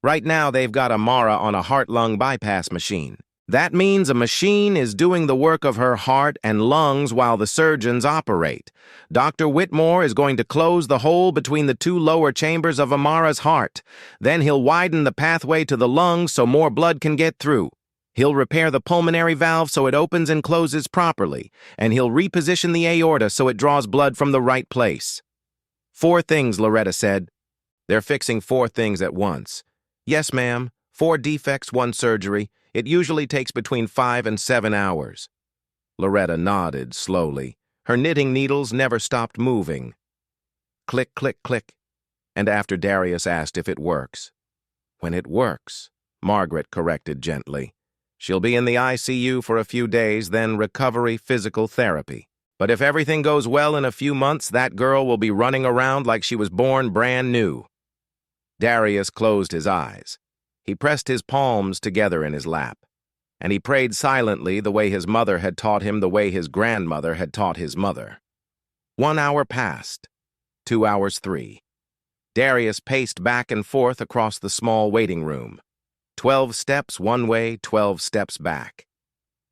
[SPEAKER 1] "Right now they've got Amara on a heart-lung bypass machine. That means a machine is doing the work of her heart and lungs while the surgeons operate. Dr. Whitmore is going to close the hole between the two lower chambers of Amara's heart. Then he'll widen the pathway to the lungs so more blood can get through. He'll repair the pulmonary valve so it opens and closes properly, and he'll reposition the aorta so it draws blood from the right place. 4 things, Loretta said. They're fixing 4 things at once. Yes, ma'am. 4 defects, 1 surgery. It usually takes between 5 and 7 hours. Loretta nodded slowly. Her knitting needles never stopped moving. Click, click, click. And after Darius asked if it works. When it works, Margaret corrected gently. She'll be in the ICU for a few days, then recovery physical therapy. But if everything goes well in a few months, that girl will be running around like she was born brand new. Darius closed his eyes. He pressed his palms together in his lap, and he prayed silently the way his mother had taught him, the way his grandmother had taught his mother. 1 hour passed, 2 hours, 3. Darius paced back and forth across the small waiting room. 12 steps one way, 12 steps back.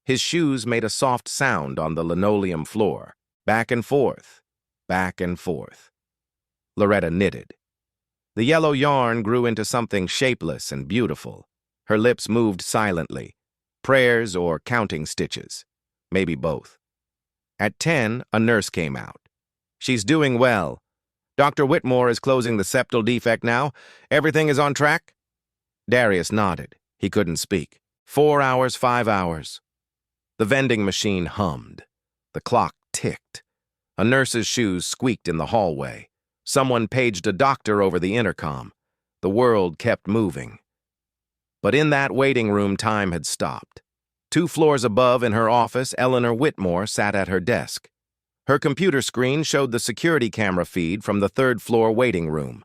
[SPEAKER 1] His shoes made a soft sound on the linoleum floor. Back and forth, back and forth. Loretta knitted. The yellow yarn grew into something shapeless and beautiful. Her lips moved silently. Prayers or counting stitches. Maybe both. At 10, a nurse came out. She's doing well. Dr. Whitmore is closing the septal defect now. Everything is on track? Darius nodded. He couldn't speak. 4 hours, 5 hours. The vending machine hummed. The clock ticked. A nurse's shoes squeaked in the hallway. Someone paged a doctor over the intercom. The world kept moving. But in that waiting room, time had stopped. 2 floors above in her office, Eleanor Whitmore sat at her desk. Her computer screen showed the security camera feed from the 3rd floor waiting room.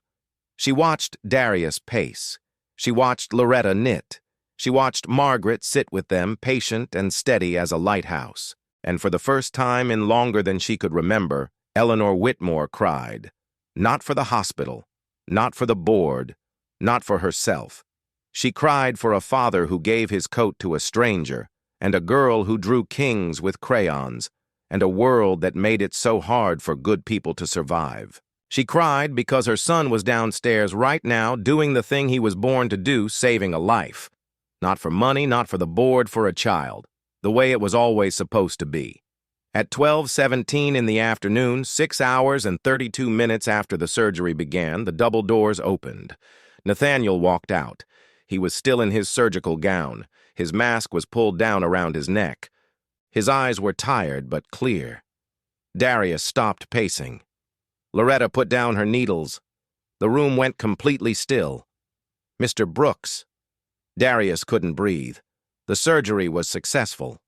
[SPEAKER 1] She watched Darius pace. She watched Loretta knit. She watched Margaret sit with them, patient and steady as a lighthouse. And for the first time in longer than she could remember, Eleanor Whitmore cried. Not for the hospital, not for the board, not for herself. She cried for a father who gave his coat to a stranger, and a girl who drew kings with crayons, and a world that made it so hard for good people to survive. She cried because her son was downstairs right now doing the thing he was born to do, saving a life. Not for money, not for the board, for a child, the way it was always supposed to be. At 12:17 in the afternoon, 6 hours and 32 minutes after the surgery began, the double doors opened. Nathaniel walked out. He was still in his surgical gown. His mask was pulled down around his neck. His eyes were tired but clear. Darius stopped pacing. Loretta put down her needles. The room went completely still. Mr. Brooks. Darius couldn't breathe. The surgery was successful.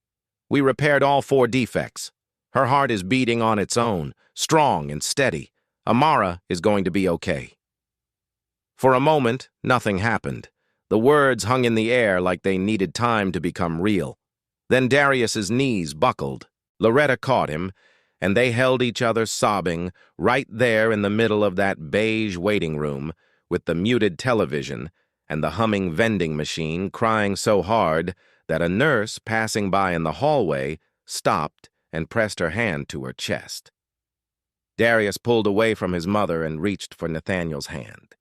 [SPEAKER 1] We repaired all 4 defects. Her heart is beating on its own, strong and steady. Amara is going to be okay. For a moment, nothing happened. The words hung in the air like they needed time to become real. Then Darius's knees buckled. Loretta caught him, and they held each other sobbing right there in the middle of that beige waiting room with the muted television and the humming vending machine crying so hard that a nurse passing by in the hallway stopped and pressed her hand to her chest. Darius pulled away from his mother and reached for Nathaniel's hand.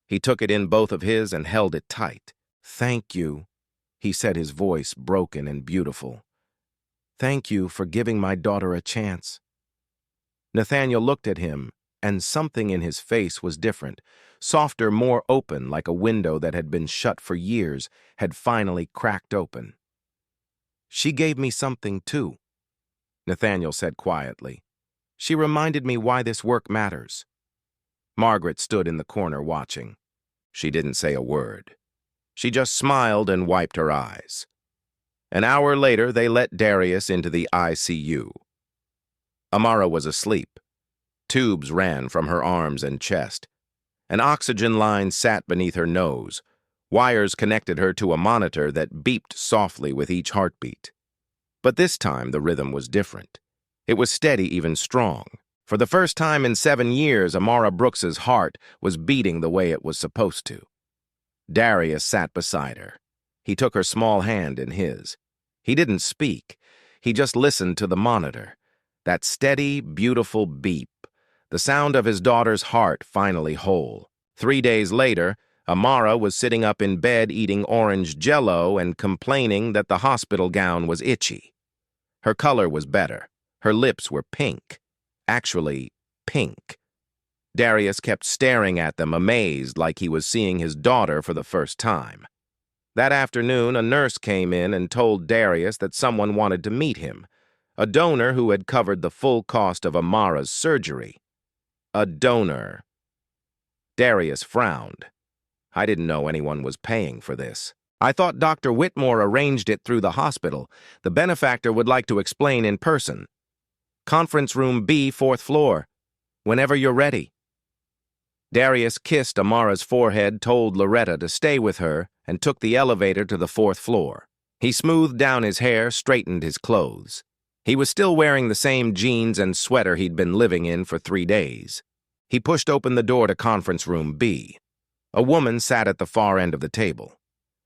[SPEAKER 1] He took it in both of his and held it tight. "Thank you," he said, his voice broken and beautiful. "Thank you for giving my daughter a chance." Nathaniel looked at him, and something in his face was different. Softer, more open, like a window that had been shut for years, had finally cracked open. "She gave me something, too," Nathaniel said quietly. "She reminded me why this work matters." Margaret stood in the corner watching. She didn't say a word. She just smiled and wiped her eyes. An hour later, they let Darius into the ICU. Amara was asleep. Tubes ran from her arms and chest. An oxygen line sat beneath her nose. Wires connected her to a monitor that beeped softly with each heartbeat. But this time, the rhythm was different. It was steady, even strong. For the first time in 7 years, Amara Brooks's heart was beating the way it was supposed to. Darius sat beside her. He took her small hand in his. He didn't speak. He just listened to the monitor. That steady, beautiful beep. The sound of his daughter's heart finally whole. 3 days later, Amara was sitting up in bed eating orange Jell-O and complaining that the hospital gown was itchy. Her color was better. Her lips were pink. Actually, pink. Darius kept staring at them, amazed, like he was seeing his daughter for the first time. That afternoon, a nurse came in and told Darius that someone wanted to meet him, a donor who had covered the full cost of Amara's surgery. A donor. Darius frowned. I didn't know anyone was paying for this. I thought Dr. Whitmore arranged it through the hospital. The benefactor would like to explain in person. Conference room B, 4th floor. Whenever you're ready. Darius kissed Amara's forehead, told Loretta to stay with her, and took the elevator to the 4th floor. He smoothed down his hair, straightened his clothes. He was still wearing the same jeans and sweater he'd been living in for 3 days. He pushed open the door to conference room B. A woman sat at the far end of the table.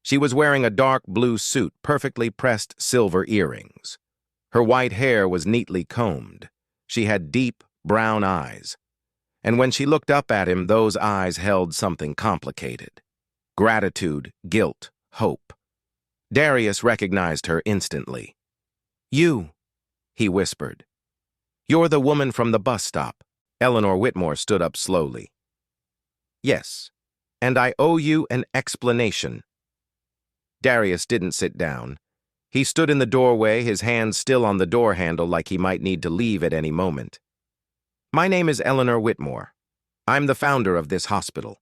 [SPEAKER 1] She was wearing a dark blue suit, perfectly pressed silver earrings. Her white hair was neatly combed. She had deep, brown eyes. And when she looked up at him, those eyes held something complicated. Gratitude, guilt, hope. Darius recognized her instantly. "You," he whispered. "You're the woman from the bus stop." Eleanor Whitmore stood up slowly. "Yes, and I owe you an explanation." Darius didn't sit down. He stood in the doorway, his hands still on the door handle like he might need to leave at any moment. "My name is Eleanor Whitmore. I'm the founder of this hospital."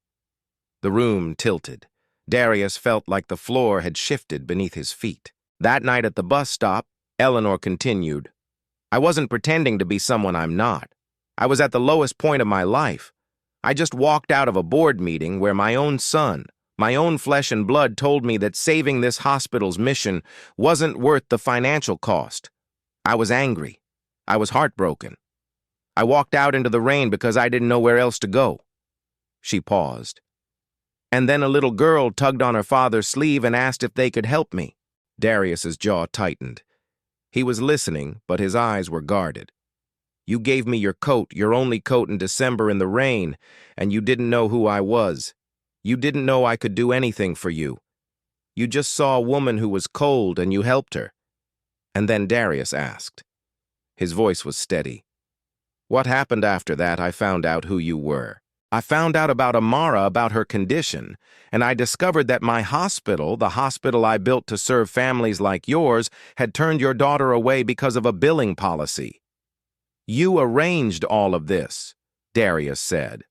[SPEAKER 1] The room tilted. Darius felt like the floor had shifted beneath his feet. That night at the bus stop, Eleanor continued, "I wasn't pretending to be someone I'm not. I was at the lowest point of my life. I just walked out of a board meeting where my own son, my own flesh and blood told me that saving this hospital's mission wasn't worth the financial cost. I was angry. I was heartbroken. I walked out into the rain because I didn't know where else to go." She paused. "And then a little girl tugged on her father's sleeve and asked if they could help me." Darius's jaw tightened. He was listening, but his eyes were guarded. "You gave me your coat, your only coat in December in the rain, and you didn't know who I was. You didn't know I could do anything for you. You just saw a woman who was cold and you helped her." And then Darius asked. His voice was steady. "What happened after that? I found out who you were. I found out about Amara, about her condition, and I discovered that my hospital, the hospital I built to serve families like yours, had turned your daughter away because of a billing policy." "You arranged all of this," Darius said.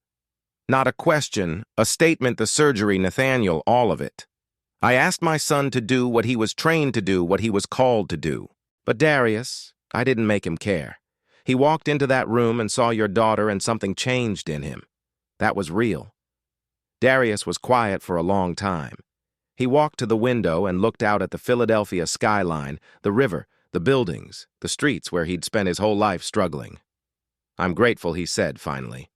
[SPEAKER 1] "Not a question, a statement, the surgery, Nathaniel, all of it. I asked my son to do what he was trained to do, what he was called to do. But Darius, I didn't make him care. He walked into that room and saw your daughter and something changed in him. That was real." Darius was quiet for a long time. He walked to the window and looked out at the Philadelphia skyline, the river, the buildings, the streets where he'd spent his whole life struggling. "I'm grateful," he said finally.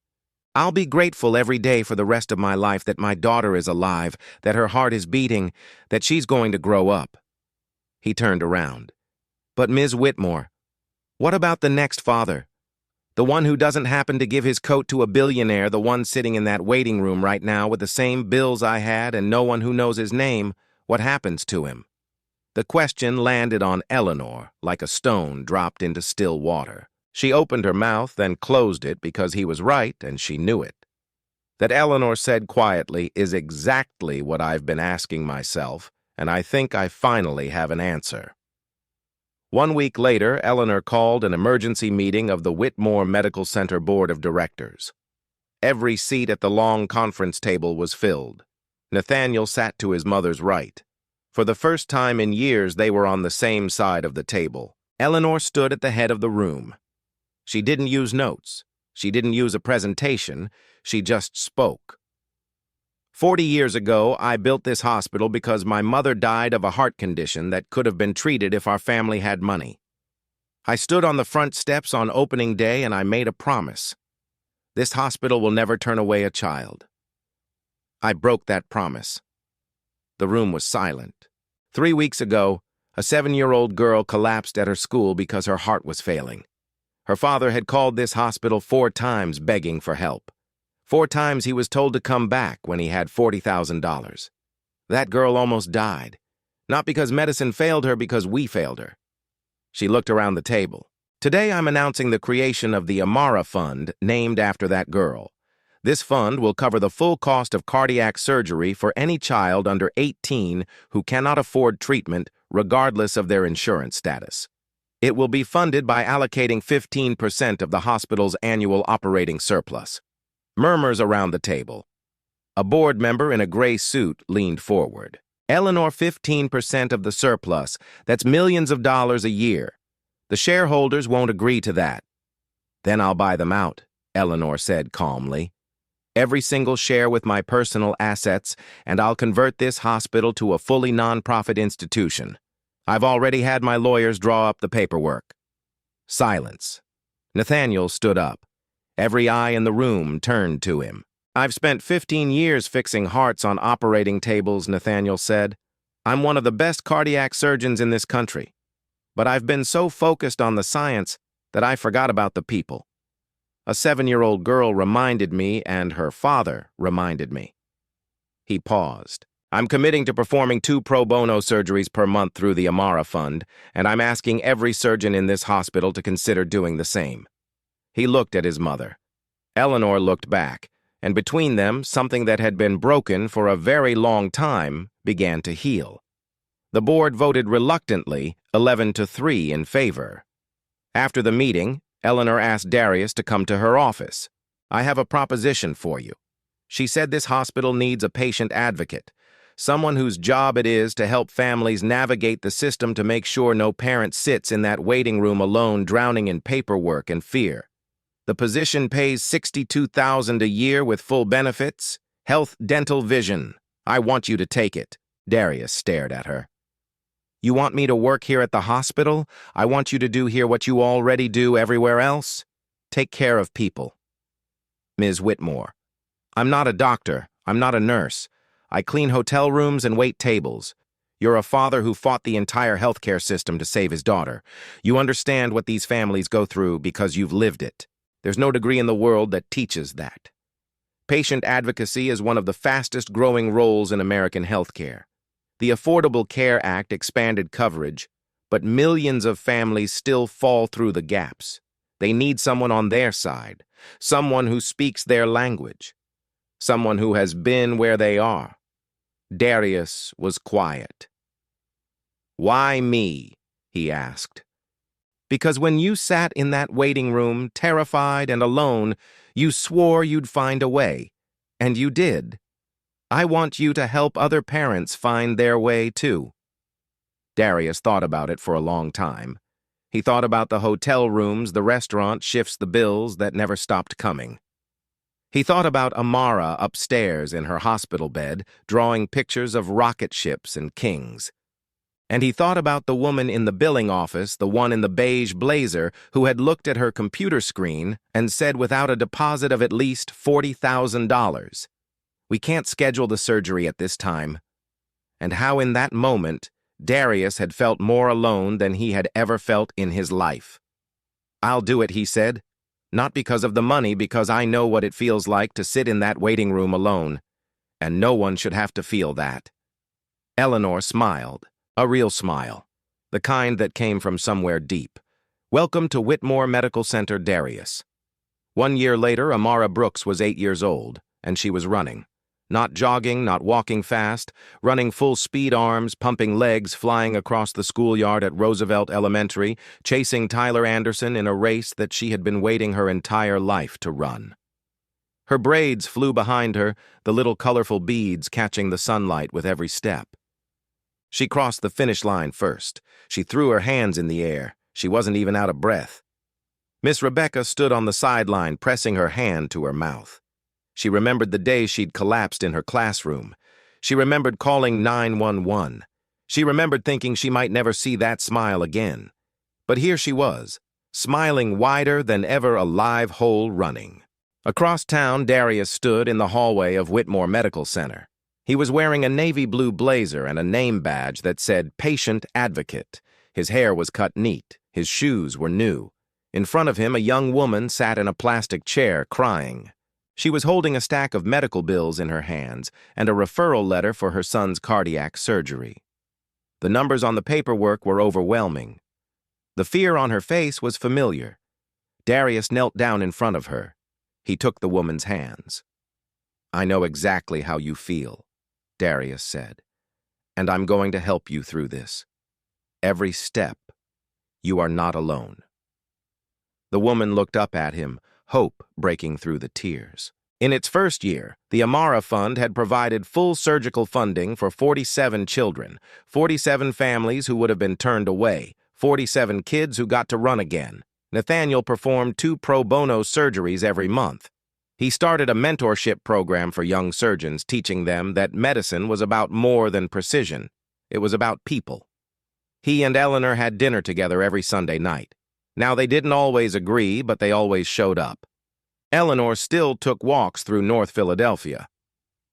[SPEAKER 1] "I'll be grateful every day for the rest of my life that my daughter is alive, that her heart is beating, that she's going to grow up." He turned around. "But Ms. Whitmore, what about the next father? The one who doesn't happen to give his coat to a billionaire, the one sitting in that waiting room right now with the same bills I had and no one who knows his name, what happens to him?" The question landed on Eleanor like a stone dropped into still water. She opened her mouth, then closed it because he was right and she knew it. That, Eleanor said quietly, is exactly what I've been asking myself, and I think I finally have an answer. 1 week later, Eleanor called an emergency meeting of the Whitmore Medical Center Board of Directors. Every seat at the long conference table was filled. Nathaniel sat to his mother's right. For the first time in years, they were on the same side of the table. Eleanor stood at the head of the room. She didn't use notes. She didn't use a presentation. She just spoke. 40 years ago, I built this hospital because my mother died of a heart condition that could have been treated if our family had money. I stood on the front steps on opening day and I made a promise. This hospital will never turn away a child. I broke that promise. The room was silent. 3 weeks ago, A 7-year-old girl collapsed at her school because her heart was failing. Her father had called this hospital 4 times begging for help. 4 times he was told to come back when he had $40,000. That girl almost died. Not because medicine failed her, because we failed her. She looked around the table. Today I'm announcing the creation of the Amara Fund, named after that girl. This fund will cover the full cost of cardiac surgery for any child under 18 who cannot afford treatment, regardless of their insurance status. It will be funded by allocating 15% of the hospital's annual operating surplus. Murmurs around the table. A board member in a gray suit leaned forward. Eleanor, 15% of the surplus. That's millions of dollars a year. The shareholders won't agree to that. Then I'll buy them out, Eleanor said calmly. Every single share with my personal assets, and I'll convert this hospital to a fully nonprofit institution. I've already had my lawyers draw up the paperwork. Silence. Nathaniel stood up. Every eye in the room turned to him. I've spent 15 years fixing hearts on operating tables, Nathaniel said. I'm one of the best cardiac surgeons in this country. But I've been so focused on the science that I forgot about the people. A 7-year-old girl reminded me, and her father reminded me. He paused. I'm committing to performing 2 pro bono surgeries per month through the Amara Fund, and I'm asking every surgeon in this hospital to consider doing the same. He looked at his mother. Eleanor looked back, and between them, something that had been broken for a very long time began to heal. The board voted reluctantly, 11-3 in favor. After the meeting, Eleanor asked Darius to come to her office. I have a proposition for you. She said this hospital needs a patient advocate, someone whose job it is to help families navigate the system to make sure no parent sits in that waiting room alone drowning in paperwork and fear. The position pays $62,000 a year with full benefits, health, dental, vision. I want you to take it. Darius stared at her. You want me to work here at the hospital? I want you to do here what you already do everywhere else? Take care of people. Ms. Whitmore. I'm not a doctor. I'm not a nurse. I clean hotel rooms and wait tables. You're a father who fought the entire healthcare system to save his daughter. You understand what these families go through because you've lived it. There's no degree in the world that teaches that. Patient advocacy is one of the fastest growing roles in American healthcare. The Affordable Care Act expanded coverage, but millions of families still fall through the gaps. They need someone on their side, someone who speaks their language, someone who has been where they are. Darius was quiet. Why me? He asked. Because when you sat in that waiting room, terrified and alone, you swore you'd find a way, and you did. I want you to help other parents find their way, too. Darius thought about it for a long time. He thought about the hotel rooms, the restaurant shifts, the bills that never stopped coming. He thought about Amara upstairs in her hospital bed, drawing pictures of rocket ships and kings. And he thought about the woman in the billing office, the one in the beige blazer, who had looked at her computer screen and said without a deposit of at least $40,000, we can't schedule the surgery at this time. And how in that moment, Darius had felt more alone than he had ever felt in his life. I'll do it, he said. Not because of the money, because I know what it feels like to sit in that waiting room alone. And no one should have to feel that. Eleanor smiled, a real smile, the kind that came from somewhere deep. Welcome to Whitmore Medical Center, Darius. 1 year later, Amara Brooks was 8 years old, and she was running. Not jogging, not walking fast, running full speed, arms, pumping legs, flying across the schoolyard at Roosevelt Elementary, chasing Tyler Anderson in a race that she had been waiting her entire life to run. Her braids flew behind her, the little colorful beads catching the sunlight with every step. She crossed the finish line first. She threw her hands in the air. She wasn't even out of breath. Miss Rebecca stood on the sideline, pressing her hand to her mouth. She remembered the day she'd collapsed in her classroom. She remembered calling 911. She remembered thinking she might never see that smile again. But here she was, smiling wider than ever, a live hole running. Across town, Darius stood in the hallway of Whitmore Medical Center. He was wearing a navy blue blazer and a name badge that said Patient Advocate. His hair was cut neat. His shoes were new. In front of him, a young woman sat in a plastic chair, crying. She was holding a stack of medical bills in her hands and a referral letter for her son's cardiac surgery. The numbers on the paperwork were overwhelming. The fear on her face was familiar. Darius knelt down in front of her. He took the woman's hands. "I know exactly how you feel," Darius said, "and I'm going to help you through this. Every step. You are not alone." The woman looked up at him, hope breaking through the tears. In its first year, the Amara Fund had provided full surgical funding for 47 children, 47 families who would have been turned away, 47 kids who got to run again. Nathaniel performed 2 pro bono surgeries every month. He started a mentorship program for young surgeons, teaching them that medicine was about more than precision. It was about people. He and Eleanor had dinner together every Sunday night. Now, they didn't always agree, but they always showed up. Eleanor still took walks through North Philadelphia.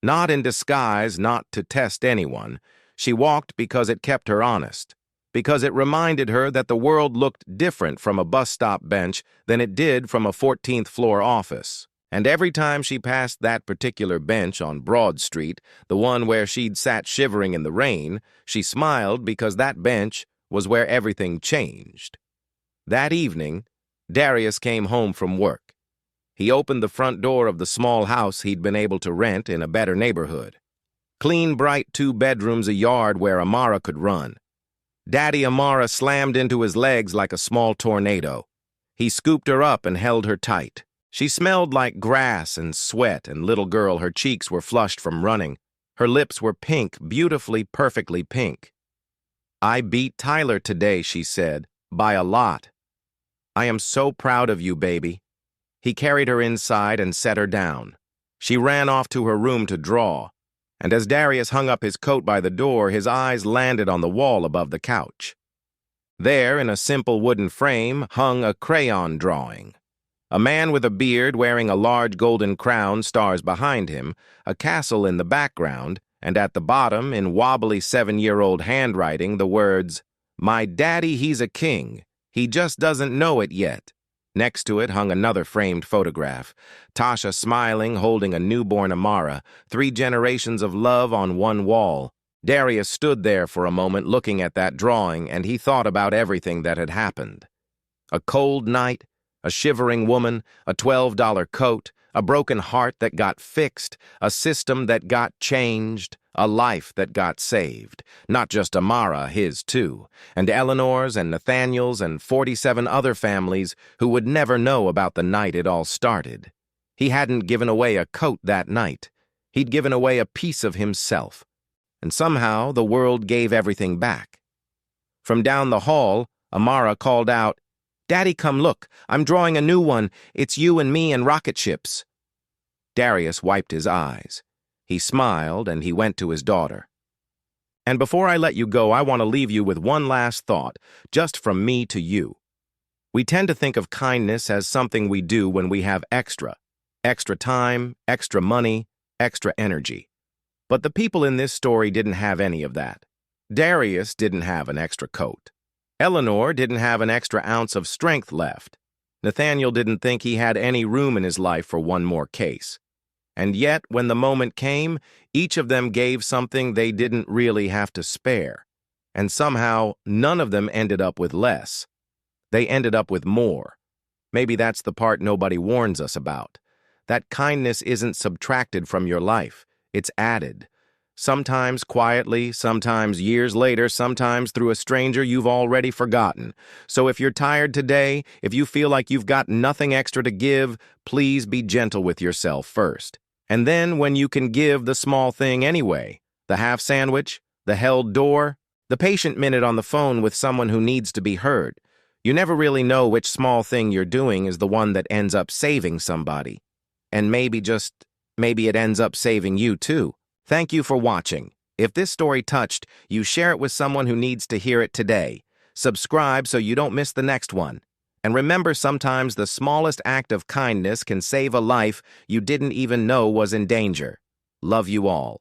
[SPEAKER 1] Not in disguise, not to test anyone. She walked because it kept her honest, because it reminded her that the world looked different from a bus stop bench than it did from a 14th floor office. And every time she passed that particular bench on Broad Street, the one where she'd sat shivering in the rain, she smiled because that bench was where everything changed. That evening, Darius came home from work. He opened the front door of the small house he'd been able to rent in a better neighborhood. Clean, bright 2 bedrooms, a yard where Amara could run. Daddy Amara slammed into his legs like a small tornado. He scooped her up and held her tight. She smelled like grass and sweat, and little girl, her cheeks were flushed from running. Her lips were pink, beautifully, perfectly pink. "I beat Tyler today," she said, "by a lot. I am so proud of you, baby." He carried her inside and set her down. She ran off to her room to draw, and as Darius hung up his coat by the door, his eyes landed on the wall above the couch. There, in a simple wooden frame, hung a crayon drawing. A man with a beard wearing a large golden crown, stars behind him, a castle in the background, and at the bottom, in wobbly 7-year-old handwriting, the words, "My daddy, he's a king. He just doesn't know it yet." Next to it hung another framed photograph. Tasha smiling, holding a newborn Amara, 3 generations of love on one wall. Darius stood there for a moment looking at that drawing, and he thought about everything that had happened. A cold night, a shivering woman, a $12 coat, a broken heart that got fixed, a system that got changed, a life that got saved. Not just Amara, his too, and Eleanor's and Nathaniel's and 47 other families who would never know about the night it all started. He hadn't given away a coat that night. He'd given away a piece of himself. And somehow the world gave everything back. From down the hall, Amara called out, "Daddy, come look. I'm drawing a new one. It's you and me and rocket ships." Darius wiped his eyes. He smiled and he went to his daughter. "And before I let you go, I want to leave you with one last thought, just from me to you. We tend to think of kindness as something we do when we have extra time, extra money, extra energy. But the people in this story didn't have any of that. Darius didn't have an extra coat. Eleanor didn't have an extra ounce of strength left. Nathaniel didn't think he had any room in his life for one more case. And yet, when the moment came, each of them gave something they didn't really have to spare. And somehow, none of them ended up with less. They ended up with more. Maybe that's the part nobody warns us about. That kindness isn't subtracted from your life. It's added. Sometimes quietly, sometimes years later, sometimes through a stranger you've already forgotten. So if you're tired today, if you feel like you've got nothing extra to give, please be gentle with yourself first. And then when you can give the small thing anyway, the half sandwich, the held door, the patient minute on the phone with someone who needs to be heard, you never really know which small thing you're doing is the one that ends up saving somebody. And maybe it ends up saving you too. Thank you for watching. If this story touched you, share it with someone who needs to hear it today. Subscribe so you don't miss the next one. And remember, sometimes the smallest act of kindness can save a life you didn't even know was in danger. Love you all.